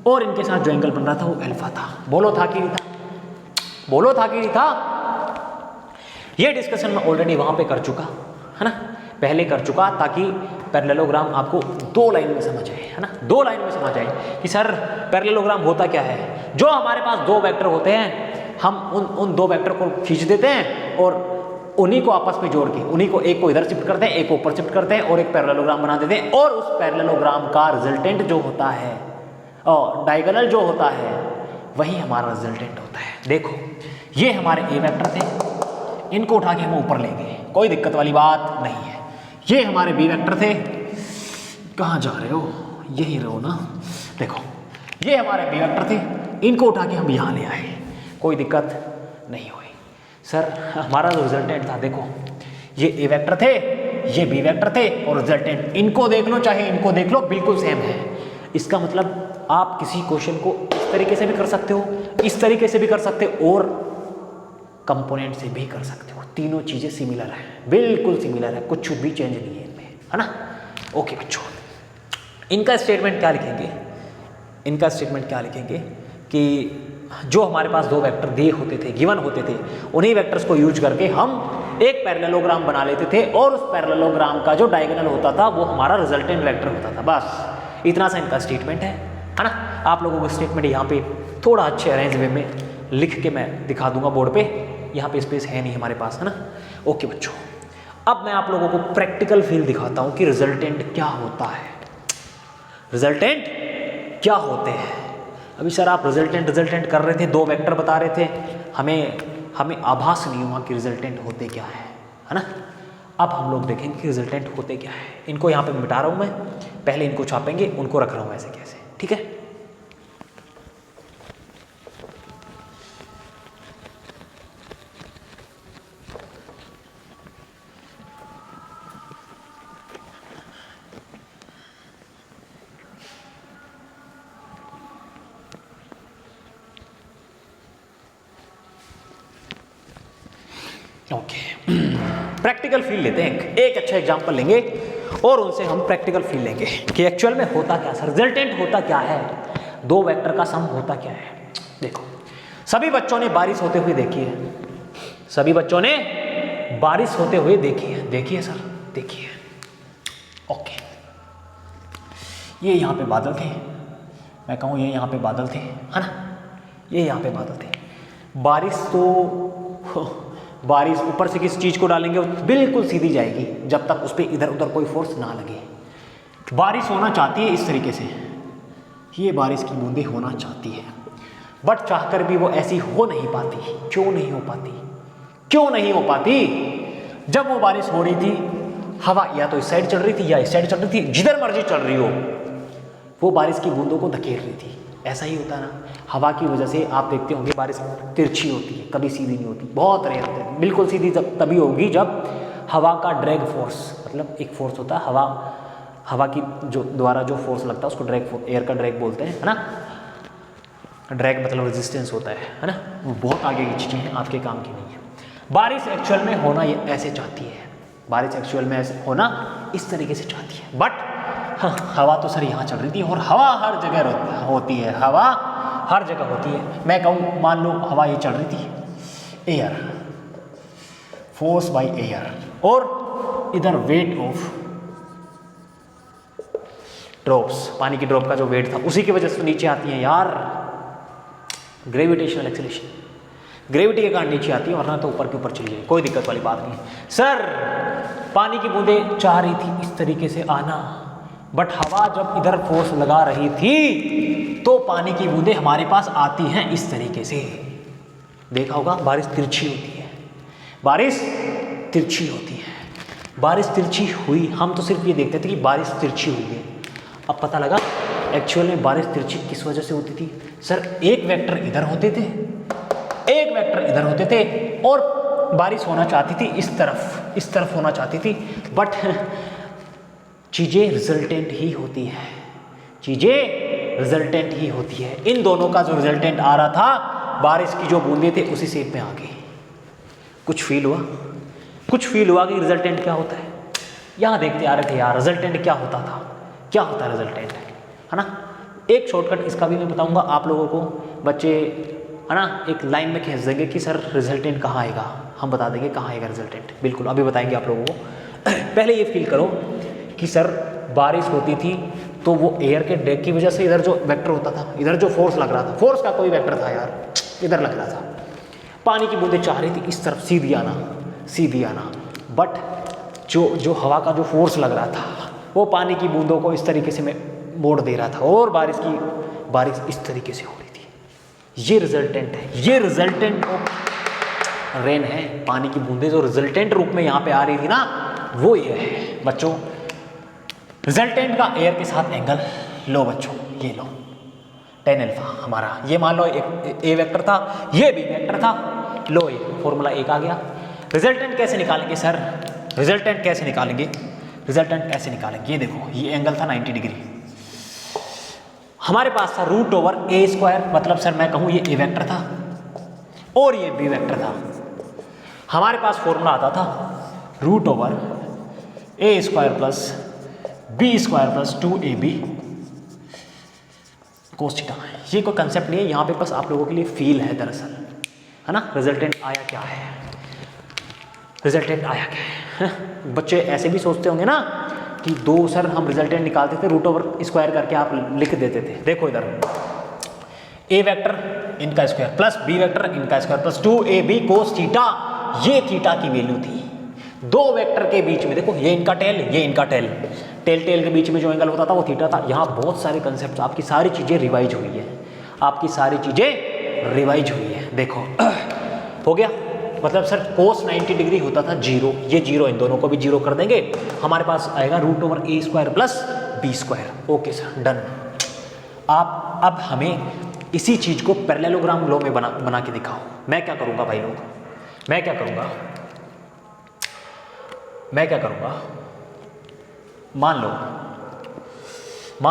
और इनके साथ जो एंगल बन रहा था वो अल्फा था। बोलो था कि नहीं था, बोलो था कि नहीं था। ये डिस्कशन मैं ऑलरेडी वहां पे कर चुका, है ना, पहले कर चुका, ताकि पैरेललोग्राम आपको दो लाइन में समझ आए, है ना, दो लाइन में समझ आए कि सर पैरेललोग्राम होता क्या है। जो हमारे पास दो वेक्टर होते हैं, हम उन दो वेक्टर को खींच देते हैं और उन्हीं को आपस में जोड़ के, उन्हीं को, एक को इधर शिफ्ट करते हैं, एक को ऊपर शिफ्ट करते हैं और एक पैरेललोग्राम बना देते हैं। और उस पैरेललोग्राम का रिजल्टेंट जो होता है और डायगोनल जो होता है वही हमारा रिजल्टेंट होता है। देखो ये हमारे ए वेक्टर थे, इनको उठा के हम ऊपर लेंगे, कोई दिक्कत वाली बात नहीं है। ये हमारे बी वेक्टर थे, कहाँ जा रहे हो, यही रहो ना। देखो ये हमारे बी वेक्टर थे, इनको उठा के हम यहाँ ले आए, कोई दिक्कत नहीं हुई। सर हमारा जो रिजल्टेंट था, देखो ये ए वेक्टर थे, ये बी वेक्टर थे और रिजल्टेंट इनको देख लो चाहे इनको देख लो, बिल्कुल सेम है। इसका मतलब आप किसी क्वेश्चन को इस तरीके से भी कर सकते हो, इस तरीके से भी कर सकते हो और कंपोनेंट से भी कर सकते हो। तीनों चीजें सिमिलर है, बिल्कुल सिमिलर है, कुछ भी चेंज नहीं है इनमें, है ना। ओके बच्चों, इनका स्टेटमेंट क्या लिखेंगे, इनका स्टेटमेंट क्या लिखेंगे कि जो हमारे पास दो वेक्टर दिए होते थे, गिवन होते थे, उन्हीं वेक्टर्स को यूज करके हम एक पैरेललोग्राम बना लेते थे और उस पैरेललोग्राम का जो डायगोनल होता था वो हमारा रिजल्टेंट वेक्टर होता था। बस इतना सा इनका स्टेटमेंट है ना। आप लोगों को स्टेटमेंट यहाँ पे थोड़ा अच्छे अरेंज वे में लिख के मैं दिखा दूंगा बोर्ड पे, यहाँ पे स्पेस है नहीं हमारे पास, है ना। ओके बच्चों, अब मैं आप लोगों को प्रैक्टिकल फील दिखाता हूँ कि रिजल्टेंट क्या होता है, रिजल्टेंट क्या होते हैं। अभी सर आप रिजल्टेंट कर रहे थे, दो वेक्टर बता रहे थे, हमें आभास नहीं हुआ कि रिजल्टेंट होते क्या है ना। अब हम लोग देखेंगे कि रिजल्टेंट होते क्या है। इनको यहाँ पे मिटा रहा हूँ मैं, पहले इनको छापेंगे, उनको रख रहा हूँ ऐसे कैसे, ठीक है। ओके, प्रैक्टिकल फील लेते हैं, एक अच्छा एग्जांपल लेंगे और उनसे हम प्रैक्टिकल फील लेंगे कि एक्चुअल में होता क्या, रिजल्टेंट होता क्या है, दो वेक्टर का सम होता क्या है। देखो सभी बच्चों ने बारिश होते हुए देखी है, सभी बच्चों ने बारिश होते हुए देखी है। देखिए सर, देखिए। ओके, ये यहाँ पे बादल थे, मैं कहूँ ये यहाँ पे बादल थे, है ना, ये यहाँ पे बादल थे। बारिश तो बारिश ऊपर से किस चीज़ को डालेंगे, बिल्कुल सीधी जाएगी जब तक उस पर इधर उधर कोई फोर्स ना लगे। बारिश होना चाहती है इस तरीके से, ये बारिश की बूंदें होना चाहती है, बट चाहकर भी वो ऐसी हो नहीं पाती। क्यों नहीं हो पाती? क्यों नहीं हो पाती? जब वो बारिश हो रही थी, हवा या तो इस साइड चल रही थी या इस साइड चल रही थी, जिधर मर्जी चल रही हो, वो बारिश की बूंदों को धकेल रही थी। ऐसा ही होता है ना, हवा की वजह से आप देखते होंगे बारिश तिरछी होती है, कभी सीधी नहीं होती, बहुत रेयर होता है। बिल्कुल सीधी तभी होगी जब हवा का ड्रैग फोर्स, मतलब एक फोर्स होता है हवा की जो द्वारा जो फोर्स लगता है उसको ड्रैग, एयर का ड्रैग बोलते हैं, है ना। ड्रैग मतलब रेजिस्टेंस होता है ना। वो बहुत आगे की चीज़ें हैं, आपके काम की नहीं है। बारिश एक्चुअल में होना ये ऐसे चाहती है, बारिश एक्चुअल में ऐसे होना इस तरीके से चाहती है, बट हवा तो सर यहाँ चल रही थी, और हवा हर जगह होती है, हवा हर जगह होती है। मैं कहूँ मान लो हवा ये चल रही थी, एयर, फोर्स बाय एयर, और इधर वेट ऑफ ड्रॉप्स, पानी की ड्रॉप का जो वेट था उसी की वजह से नीचे आती है यार, ग्रेविटेशनल एक्सेलरेशन, ग्रेविटी के कारण नीचे आती है, वरना तो ऊपर के ऊपर चली जाए, कोई दिक्कत वाली बात नहीं। सर पानी की बूंदें चाह रही थी इस तरीके से आना, बट हवा जब इधर फोर्स लगा रही थी तो पानी की बूंदें हमारे पास आती हैं इस तरीके से। देखा होगा बारिश तिरछी होती है, बारिश तिरछी होती है, बारिश तिरछी हुई। हम तो सिर्फ ये देखते थे कि बारिश तिरछी हुई है, अब पता लगा एक्चुअल में बारिश तिरछी किस वजह से होती थी। सर एक वेक्टर इधर होते थे, एक वेक्टर इधर होते थे, और बारिश होना चाहती थी इस तरफ होना चाहती थी, बट चीज़ें रिजल्टेंट ही होती है, चीज़ें रिजल्टेंट ही होती है। इन दोनों का जो रिजल्टेंट आ रहा था, बारिश की जो बूंदें थे उसी शेप में आ गई। कुछ फील हुआ? कुछ फील हुआ कि रिजल्टेंट क्या होता है? यहाँ देखते आ रहे थे यार रिजल्टेंट क्या होता था, क्या होता है रिजल्टेंट, है ना। एक शॉर्टकट इसका भी मैं बताऊंगा आप लोगों को, बच्चे है ना एक लाइन में खींच देंगे कि सर रिजल्टेंट कहाँ आएगा, हम बता देंगे कहाँ आएगा रिजल्टेंट, बिल्कुल अभी बताएंगे आप लोगों को। पहले ये फील करो कि सर बारिश होती थी तो वो एयर के ड्रैग की वजह से इधर जो वेक्टर होता था, इधर जो फोर्स लग रहा था, फोर्स का कोई वेक्टर था यार, इधर लग रहा था, पानी की बूंदें चाह रही थी इस तरफ सीधी आना, बट जो हवा का जो फोर्स लग रहा था वो पानी की बूंदों को इस तरीके से मोड़ दे रहा था, और बारिश इस तरीके से हो रही थी। ये रिजल्टेंट है, ये रिजल्टेंट ऑफ रेन है। पानी की बूंदें जो रिजल्टेंट रूप में यहाँ पे आ रही थी ना, वो ये है बच्चों। रिजल्टेंट का एयर के साथ एंगल लो बच्चों, ये लो tan अल्फा हमारा, ये मान लो एक ए वेक्टर था, ये बी वेक्टर था, लो ये फॉर्मूला एक आ गया। रिजल्टेंट कैसे निकालेंगे सर? रिजल्टेंट कैसे निकालेंगे? रिजल्टेंट ऐसे निकालेंगे, ये देखो ये एंगल था 90 डिग्री, हमारे पास था √a², मतलब सर मैं कहूँ ये ए वेक्टर था और ये बी वेक्टर था। हमारे पास फॉर्मूला आता था √a² + b² + 2ab cos theta. ये कोई कंसेप्ट नहीं है, यहाँ पे बस आप लोगों के लिए फील है दरअसल, है ना। रिजल्टेंट आया क्या है, रिजल्टेंट आया क्या है? बच्चे ऐसे भी सोचते होंगे ना कि दो सर हम रिजल्टेंट निकालते थे √² करके आप लिख देते थे। देखो इधर ए वेक्टर इनका स्क्वायर प्लस बी वेक्टर इनका square plus 2ab cos theta, ये थीटा की वैल्यू थी। दो वेक्टर के बीच में देखो, ये इनका टेल, ये इनका टेल, टेल के बीच में जो एंगल होता था वो थीटा था। यहाँ बहुत सारे कंसेप्ट, आपकी सारी चीज़ें रिवाइज हुई है, आपकी सारी चीज़ें रिवाइज हुई है। देखो हो गया, मतलब सर cos 90 डिग्री होता था 0, ये 0, इन दोनों को भी 0 कर देंगे, हमारे पास आएगा √a² + b²। Okay sir, done. आप अब हमें इसी चीज़ को पैरेललोग्राम लॉ में बना के दिखाओ। मैं क्या करूँगा भाई लोग, मैं क्या करूँगा, मान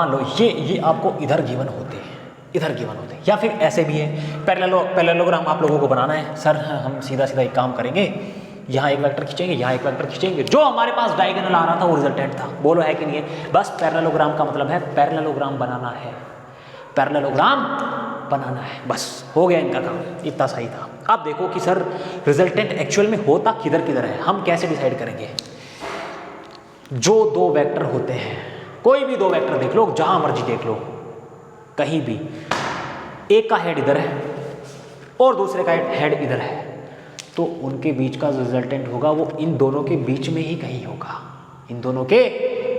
लो ये आपको इधर गिवन होते हैं, या फिर ऐसे भी है। पैरेललोग्राम आप लोगों को बनाना है सर, हम सीधा एक काम करेंगे, यहाँ एक वेक्टर खींचेंगे, यहाँ एक वेक्टर खींचेंगे, जो हमारे पास डायगोनल आ रहा था वो रिजल्टेंट था। बोलो है कि नहीं है? बस पैरेललोग्राम का मतलब है पैरेललोग्राम बनाना है, पैरेललोग्राम बनाना है, बस हो गया इनका काम, इतना सही था। अब देखो कि सर रिजल्टेंट एक्चुअल में होता किधर किधर है, हम कैसे डिसाइड करेंगे। जो दो वेक्टर होते हैं, कोई भी दो वेक्टर देख लो, जहां मर्जी देख लो, कहीं भी, एक का हेड इधर है और दूसरे का हेड इधर है, तो उनके बीच का रिजल्टेंट होगा वो इन दोनों के बीच में ही कहीं होगा, इन दोनों के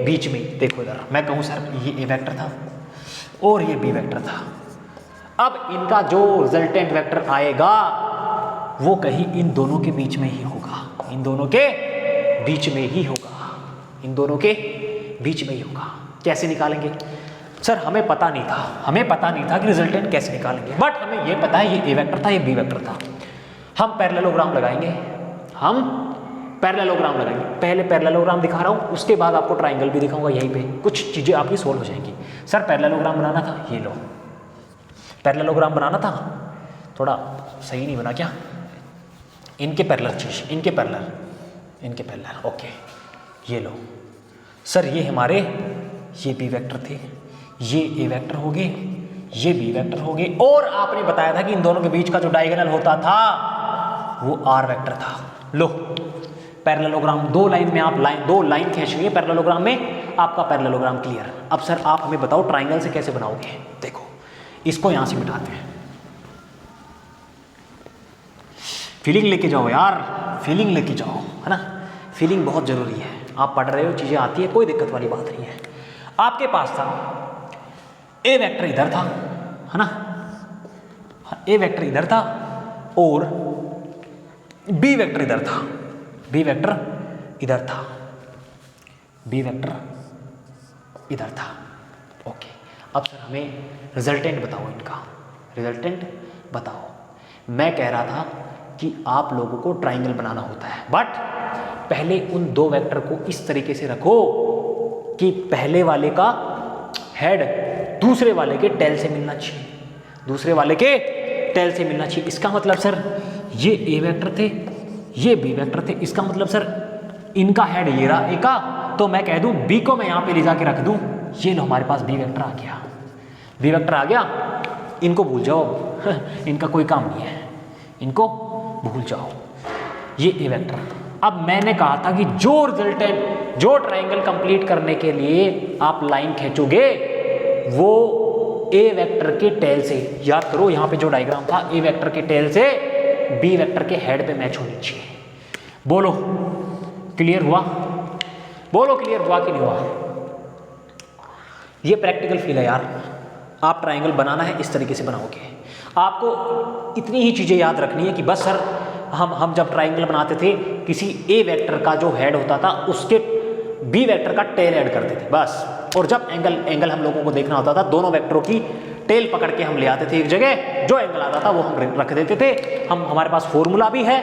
बीच में। देखो इधर मैं कहूँ सर ये ए वेक्टर था और ये बी वेक्टर था, अब इनका जो रिजल्टेंट वेक्टर आएगा वो कहीं इन दोनों के बीच में ही होगा, इन दोनों के बीच में ही होगा, इन दोनों के बीच में ही होगा। कैसे निकालेंगे सर, हमें पता नहीं था, हमें पता नहीं था कि रिजल्टेंट कैसे निकालेंगे, बट हमें ये पता है ये ए वेक्टर था, ये बी वेक्टर था। हम पैरेललोग्राम लगाएंगे, हम पैरेललोग्राम लगाएंगे। पहले पैरेललोग्राम दिखा रहा हूँ, उसके बाद आपको ट्राइंगल भी दिखाऊंगा, यहीं पे कुछ चीज़ें आपकी सोल्व हो जाएंगी। सर पैरेललोग्राम बनाना था, ये लो पैरेललोग्राम बनाना था, थोड़ा सही नहीं बना क्या, इनके पैरेलल चीज, इनके पैरेलल, इनके पैरेलल, ओके ये लो सर, ये हमारे ये बी वेक्टर थे, ये ए वेक्टर हो गए, ये बी वेक्टर हो गए, और आपने बताया था कि इन दोनों के बीच का जो डायगोनल होता था वो आर वेक्टर था। लो पैरेललोग्राम, दो लाइन में आप दो लाइन खींच लिए पैरेललोग्राम में, आपका पैरेललोग्राम क्लियर। अब सर आप हमें बताओ ट्राइंगल से कैसे बनाओगे। देखो इसको यहां से मिटाते हैं, फीलिंग लेके जाओ यार, फीलिंग लेके जाओ, है ना, फीलिंग बहुत जरूरी है। आप पढ़ रहे हो, चीजें आती है, कोई दिक्कत वाली बात नहीं है। आपके पास था ए वेक्टर इधर था, है ना, ए वेक्टर इधर था और बी वेक्टर इधर था, बी वेक्टर इधर था, बी वेक्टर इधर था, ओके। अब सर हमें रिजल्टेंट बताओ, इनका रिजल्टेंट बताओ। मैं कह रहा था कि आप लोगों को ट्राइंगल बनाना होता है, बट पहले उन दो वेक्टर को इस तरीके से रखो कि पहले वाले का हेड दूसरे वाले के टेल से मिलना चाहिए, दूसरे वाले के टेल से मिलना चाहिए। इसका मतलब सर ये ए वेक्टर थे, ये बी वेक्टर थे, इसका मतलब सर इनका हेड ये रहा ए का, तो मैं कह दूं बी को मैं यहां पे ले जाके रख दूं, ये लो हमारे पास बी वेक्टर आ गया, बी वेक्टर आ गया। इनको भूल जाओ इनका कोई काम नहीं है, इनको भूल जाओ, ये ए वेक्टर। अब मैंने कहा था कि जो रिजल्टेंट, जो ट्राइंगल कंप्लीट करने के लिए आप लाइन खींचोगे वो ए वेक्टर के टेल से, याद करो यहां पे जो डायग्राम था, ए वेक्टर के टेल से बी वेक्टर के हेड पे मैच होनी चाहिए। बोलो क्लियर हुआ, बोलो क्लियर हुआ कि नहीं हुआ। ये प्रैक्टिकल फील है यार, आप ट्राइंगल बनाना है इस तरीके से बनाओगे। आपको इतनी ही चीजें याद रखनी है कि बस सर हम जब ट्राइंगल बनाते थे, किसी ए वेक्टर का जो हेड होता था उसके बी वेक्टर का टेल ऐड करते थे बस, और जब एंगल हम लोगों को देखना होता था, दोनों वेक्टरों की टेल पकड़ के हम ले आते थे एक जगह, जो एंगल आता था वो हम रख देते थे। हमारे पास फॉर्मूला भी है,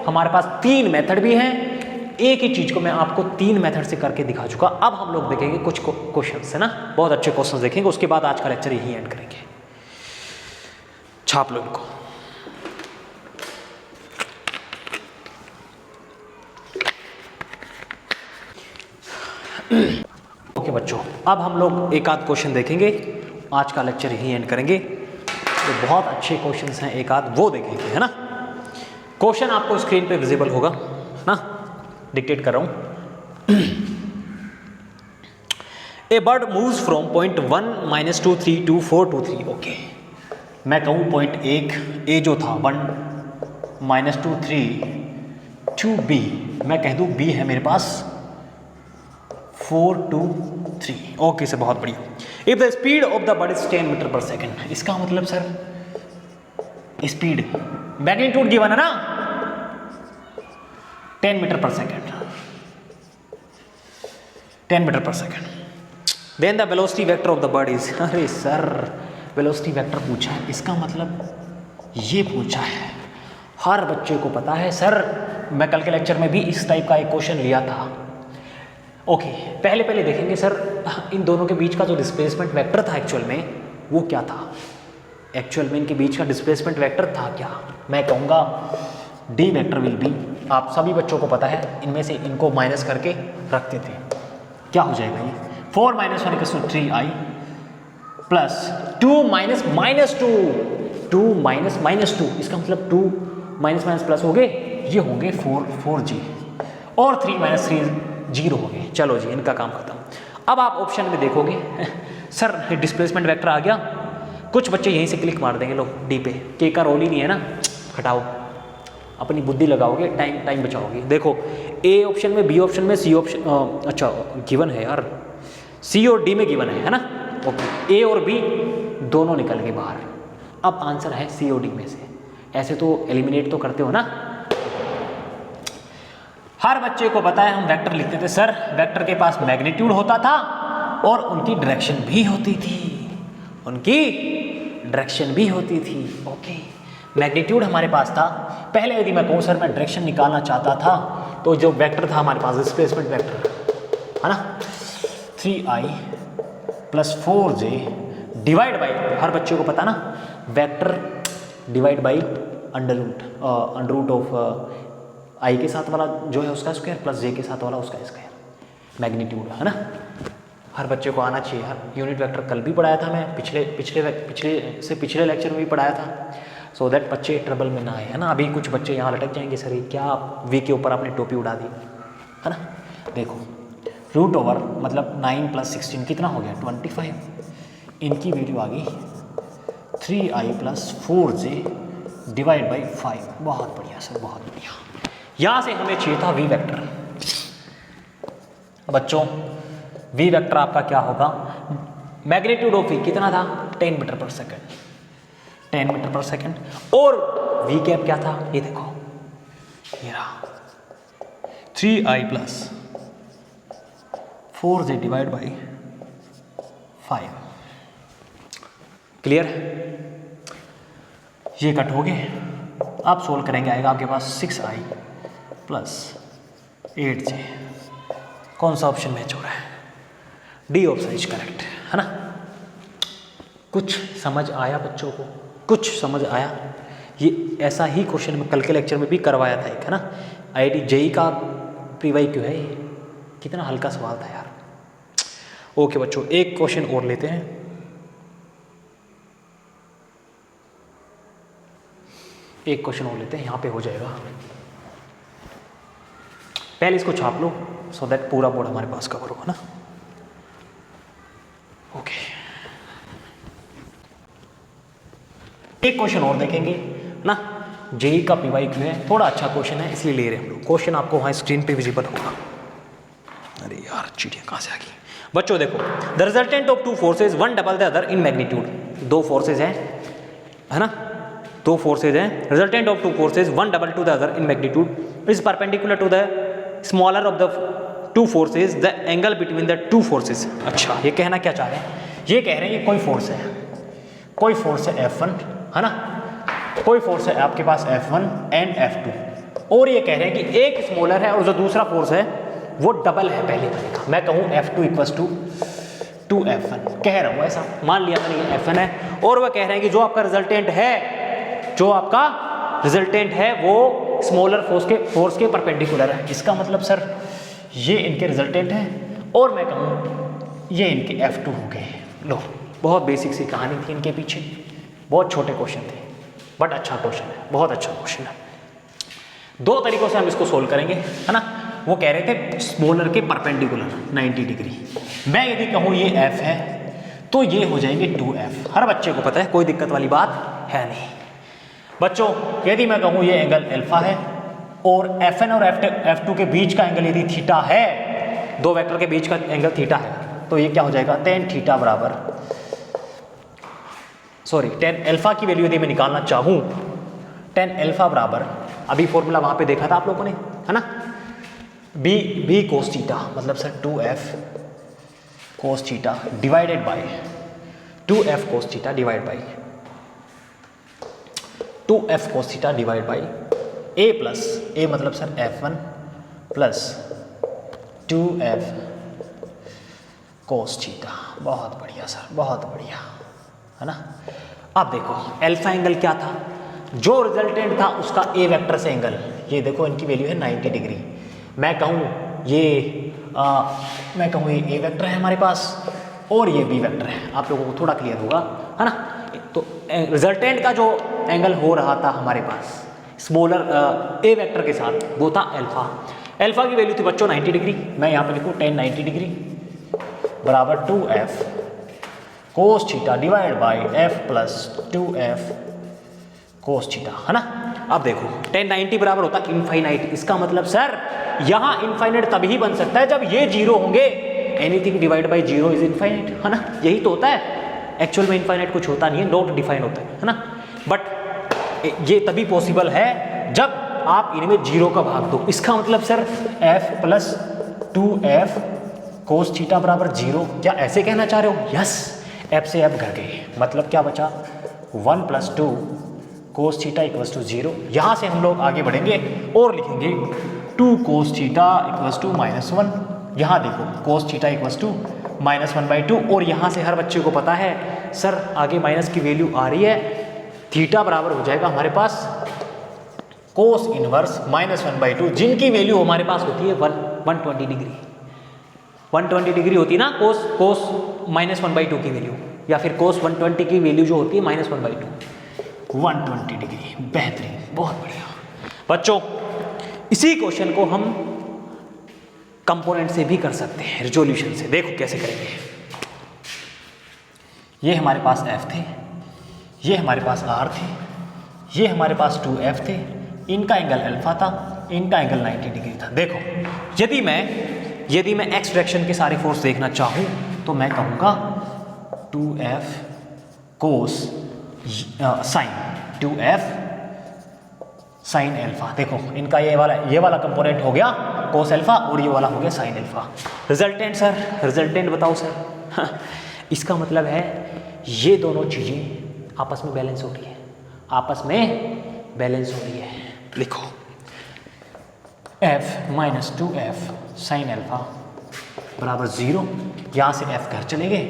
हमारे पास 3 मेथड भी हैं, एक ही चीज को मैं आपको 3 मेथड से करके दिखा चुका। अब हम लोग देखेंगे कुछ क्वेश्चंस, है ना, बहुत अच्छे क्वेश्चंस देखेंगे, उसके बाद आज का लेक्चर यही एंड करेंगे। छाप लो इनको। ओके बच्चों, अब हम लोग एक आध क्वेश्चन देखेंगे, आज का लेक्चर यही एंड करेंगे। तो बहुत अच्छे क्वेश्चंस हैं, एक आध वो देखेंगे, है ना। क्वेश्चन आपको स्क्रीन पे विजिबल होगा ना, डिक्टेट कर रहा हूं। A bird moves from point 1 -2 3 2 4 2 3, okay. मैं कहूं पॉइंट 1 ए जो था 1 -2 3 2 बी, मैं कह दूं बी है मेरे पास 4 2 3, ओके सर बहुत बढ़िया। If the speed of the bird is 10 metre per second, इसका मतलब सर स्पीड मैग्नीट्यूड गिवन है ना, 10 metre per second, 10 metre per second. Then the velocity vector of the bird is, अरे sir velocity vector पूछा है, इसका मतलब ये पूछा है, हर बच्चे को पता है सर। मैं कल के लेक्चर में भी इस टाइप का एक क्वेश्चन लिया था। ओके पहले देखेंगे सर इन दोनों के बीच का जो डिस्प्लेसमेंट वेक्टर था एक्चुअल में वो क्या था, एक्चुअल में इनके बीच का डिस्प्लेसमेंट वेक्टर था क्या। मैं कहूँगा डी वेक्टर विल बी, आप सभी बच्चों को पता है, इनमें से इनको माइनस करके रखते थे, क्या हो जाएगा ये 4 - 1 = 3i plus 2 minus minus 2, 2 minus minus 2, इसका मतलब 2 माइनस माइनस प्लस हो गए, ये होंगे 4g, और 3 माइनस 3 0 हो गए। चलो जी, इनका काम खत्म। अब आप ऑप्शन में देखोगे सर डिस्प्लेसमेंट वेक्टर आ गया, कुछ बच्चे यहीं से क्लिक मार देंगे, लो डी पे, के का रोल ही नहीं है ना, हटाओ, अपनी बुद्धि लगाओगे, टाइम बचाओगे। देखो ए ऑप्शन में, बी ऑप्शन में, सी ऑप्शन, अच्छा गिवन है यार, सी और डी में गिवन है ना, ओके, ए और बी दोनों निकल गए बाहर। अब आंसर है सी और डी में से। ऐसे तो एलिमिनेट तो करते हो ना। हर बच्चे को पता है हम वेक्टर लिखते थे सर, वेक्टर के पास मैग्नीट्यूड होता था और उनकी डायरेक्शन भी होती थी, उनकी डायरेक्शन भी होती थी। ओके, मैग्नीट्यूड हमारे पास था। पहले यदि मैं कहूँ सर मैं डायरेक्शन निकालना चाहता था, तो जो वेक्टर था हमारे पास डिस्प्लेसमेंट वेक्टर है ना, 3i plus 4j divide by, हर बच्चे को पता ना vector divide by under root of I के साथ वाला जो है उसका स्क्वायर प्लस जे के साथ वाला उसका स्क्वायर, मैग्नीट्यूड है ना, हर बच्चे को आना चाहिए। हर यूनिट वेक्टर कल भी पढ़ाया था मैं, पिछले लेक्चर में भी पढ़ाया था, सो दैट बच्चे ट्रबल में ना आए, है ना। अभी कुछ बच्चे यहाँ लटक जाएंगे, सर ये क्या वी के ऊपर आपने टोपी उड़ा दी, है ना। देखो रूट ओवर मतलब 9 प्लस 16 कितना हो गया 25, इनकी वैल्यू आ गई 3i plus 4j divide by 5। बहुत बढ़िया सर, बहुत बढ़िया। यहाँ से हमें चाहिए था वी वेक्टर। बच्चों वी वेक्टर आपका क्या होगा, मैग्नीट्यूड ऑफ वी कितना था 10 metre per second, 10 metre per second, और वी कैप क्या था ये देखो, ये रहा 3i plus 4j divide by 5। Clear, ये कट हो गए। आप सोल्व करेंगे, आएगा आपके पास 6i प्लस 8j। कौन सा ऑप्शन मैच हो रहा है, डी ऑप्शन इज करेक्ट, है ना। कुछ समझ आया बच्चों को, कुछ समझ आया। ये ऐसा ही क्वेश्चन में कल के लेक्चर में भी करवाया था एक, है ना, IIT JEE का PYQ है ये। कितना हल्का सवाल था यार। ओके बच्चों, एक क्वेश्चन और लेते हैं। एक क्वेश्चन और लेते हैं, यहाँ पे हो जाएगा। पहले इसको छाप लो सो दैट पूरा बोर्ड हमारे पास कवर होगा ना। ओके, एक क्वेश्चन और देखेंगे ना, जेई का PYQ है, थोड़ा अच्छा क्वेश्चन है इसलिए ले रहे हैं हम लोग। क्वेश्चन आपको वहाँ स्क्रीन पे विजिबल होगा। अरे यार चीटियाँ कहाँ से आ गई। बच्चों देखो, the resultant of two forces one double the other in magnitude. दो फोर्सेज हैं, है ना, दो फोर्सेज हैं। Resultant of two forces one double to the other in magnitude is perpendicular to the smaller of the two forces, the angle between the two forces. अच्छा, ये कहना क्या चाह रहे हैं, ये कह रहे हैं ये कोई फोर्स है, कोई फोर्स है F1, है ना, कोई फोर्स है आपके पास F1 एंड F2, और ये कह रहे हैं कि एक स्मॉलर है और जो दूसरा फोर्स है वो डबल है पहले वाले का। मैं कहूँ F2 इक्वल्स टू 2F1, कह रहा हूँ ऐसा, मान लिया मैंने ये F1 है, और वह कह रहे हैं कि जो आपका रिजल्टेंट है, जो आपका रिजल्टेंट है वो स्मॉलर फोर्स के परपेंडिकुलर है। इसका मतलब सर ये इनके रिजल्टेंट हैं और मैं कहूँ ये इनके F2 हो गए। लो, बहुत बेसिक सी कहानी थी इनके पीछे, बहुत छोटे क्वेश्चन थे, बट अच्छा क्वेश्चन है, बहुत अच्छा क्वेश्चन है। दो तरीकों से हम इसको सोल्व करेंगे, है ना। वो कह रहे थे स्मॉलर के परपेंडिकुलर 90 डिग्री। मैं यदि कहूँ ये F है तो ये हो जाएंगे 2F। हर बच्चे को पता है, कोई दिक्कत वाली बात है नहीं। बच्चों यदि मैं कहूँ ये एंगल अल्फा है और Fn और F2 के बीच का एंगल यदि थीटा है, दो वेक्टर के बीच का एंगल थीटा है, तो ये क्या हो जाएगा tan थीटा बराबर, सॉरी tan अल्फा की वैल्यू यदि मैं निकालना चाहूँ, tan अल्फा बराबर, अभी फॉर्मूला वहाँ पे देखा था आप लोगों ने, है ना, b cos थीटा, मतलब sir 2F cos theta divided by 2F cos theta divide by 2F cos theta divide by a plus a मतलब sir F1 plus 2F cos theta. बहुत बढ़िया सर, बहुत बढ़िया, है ना। अब देखो अल्फा एंगल क्या था, जो रिजल्टेंट था उसका a वेक्टर से एंगल, ये देखो इनकी वैल्यू है 90 डिग्री। मैं कहूँ ये a वेक्टर है हमारे पास, और ये बी वेक्टर है। आप लोगों को थोड़ा क्लियर होगा, है ना। तो रिजल्टेंट का जो एंगल हो रहा था हमारे पास स्मॉलर ए वेक्टर के साथ, वो था अल्फा। अल्फा की वैल्यू थी बच्चों 90 डिग्री। मैं यहाँ पे लिखूँ tan 90 डिग्री बराबर 2f cos theta divide by f plus 2f cos theta, है ना। अब देखो tan 90 बराबर होता है इनफाइनाइट। इसका मतलब सर यहाँ इनफाइनाइट तभी बन सकता है जब ये जीरो होंगे। Anything divide by zero is infinite, है ना। यही तो होता है। एक्चुअल में इनफाइनाइट कुछ होता नहीं है, नॉट डिफाइन होता है ना। बट ये तभी पॉसिबल है जब आप इनमें जीरो का भाग दो। इसका मतलब sir f plus 2f cos theta बराबर जीरो, क्या ऐसे कहना चाह रहे हो? यस, f से f घट गए, मतलब क्या बचा 1 plus 2 cos theta equals to zero. यहाँ से हम लोग आगे बढ़ेंगे और लिखेंगे 2 कोस थीटा इक्वल्स टू -1। यहाँ देखो कोस थीटा इक्वल्स टू -1/2। और यहाँ से हर बच्चे को पता है सर आगे माइनस की वैल्यू आ रही है, थीटा बराबर हो जाएगा हमारे पास कोस इनवर्स -1/2, जिनकी वैल्यू हमारे पास होती है 120 डिग्री। 120 डिग्री होती है ना कोस -1/2 की वैल्यू, या फिर कोस 120 की वैल्यू जो होती है -1/2। 120 डिग्री, बेहतरीन, बहुत बढ़िया बच्चों। इसी क्वेश्चन को हम कंपोनेंट से भी कर सकते हैं, रिजोल्यूशन से। देखो कैसे करेंगे। ये हमारे पास f थे, ये हमारे पास r थे, ये हमारे पास 2f थे, इनका एंगल अल्फा था, इनका एंगल 90 डिग्री था। देखो यदि मैं x डायरेक्शन के सारे फोर्स देखना चाहूँ तो मैं कहूँगा 2f कोस साइन 2f साइन अल्फा। देखो इनका ये वाला कंपोनेंट हो गया कोस अल्फा और ये वाला हो गया sine alpha. Resultant sir, resultant बताओ सर। इसका मतलब है ये दोनों चीज़ें आपस में बैलेंस हो रही है, आपस में बैलेंस हो रही है। लिखो f minus 2f sine alpha बराबर 0। यहाँ से f घर चले गए,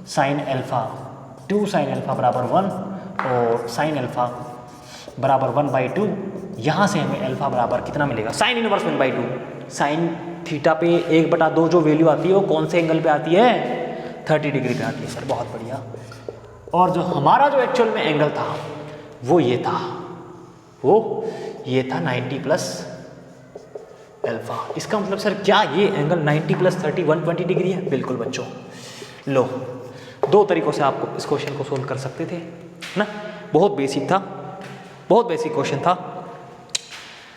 साइन अल्फा 2 साइन अल्फा बराबर 1 और साइन अल्फा बराबर 1/2। यहाँ से हमें अल्फा बराबर कितना मिलेगा, साइन इनवर्स 1/2। साइन थीटा पे 1/2 जो वैल्यू आती है वो कौन से एंगल पे आती है, 30 डिग्री पे आती है सर, बहुत बढ़िया। और जो हमारा जो एक्चुअल में एंगल था वो ये था, ये था 90 प्लस अल्फा। इसका मतलब सर क्या ये एंगल 90 प्लस 30 120 डिग्री है? बिल्कुल बच्चों। लो, दो तरीकों से आपको इस क्वेश्चन को सोल्व कर सकते थे ना। बहुत बेसिक था, बहुत बेसिक क्वेश्चन था।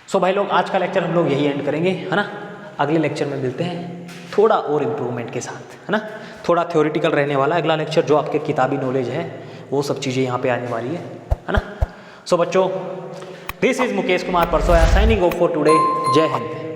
सो भाई लोग आज का लेक्चर हम लोग यही एंड करेंगे, है ना। अगले लेक्चर में मिलते हैं थोड़ा और इम्प्रूवमेंट के साथ, है ना। थोड़ा थ्योरेटिकल रहने वाला है अगला लेक्चर, जो आपके किताबी नॉलेज है वो सब चीज़ें यहाँ पे आने वाली है ना। सो बच्चों, this is Mukesh Kumar Parsoya signing off for today. जय हिंद।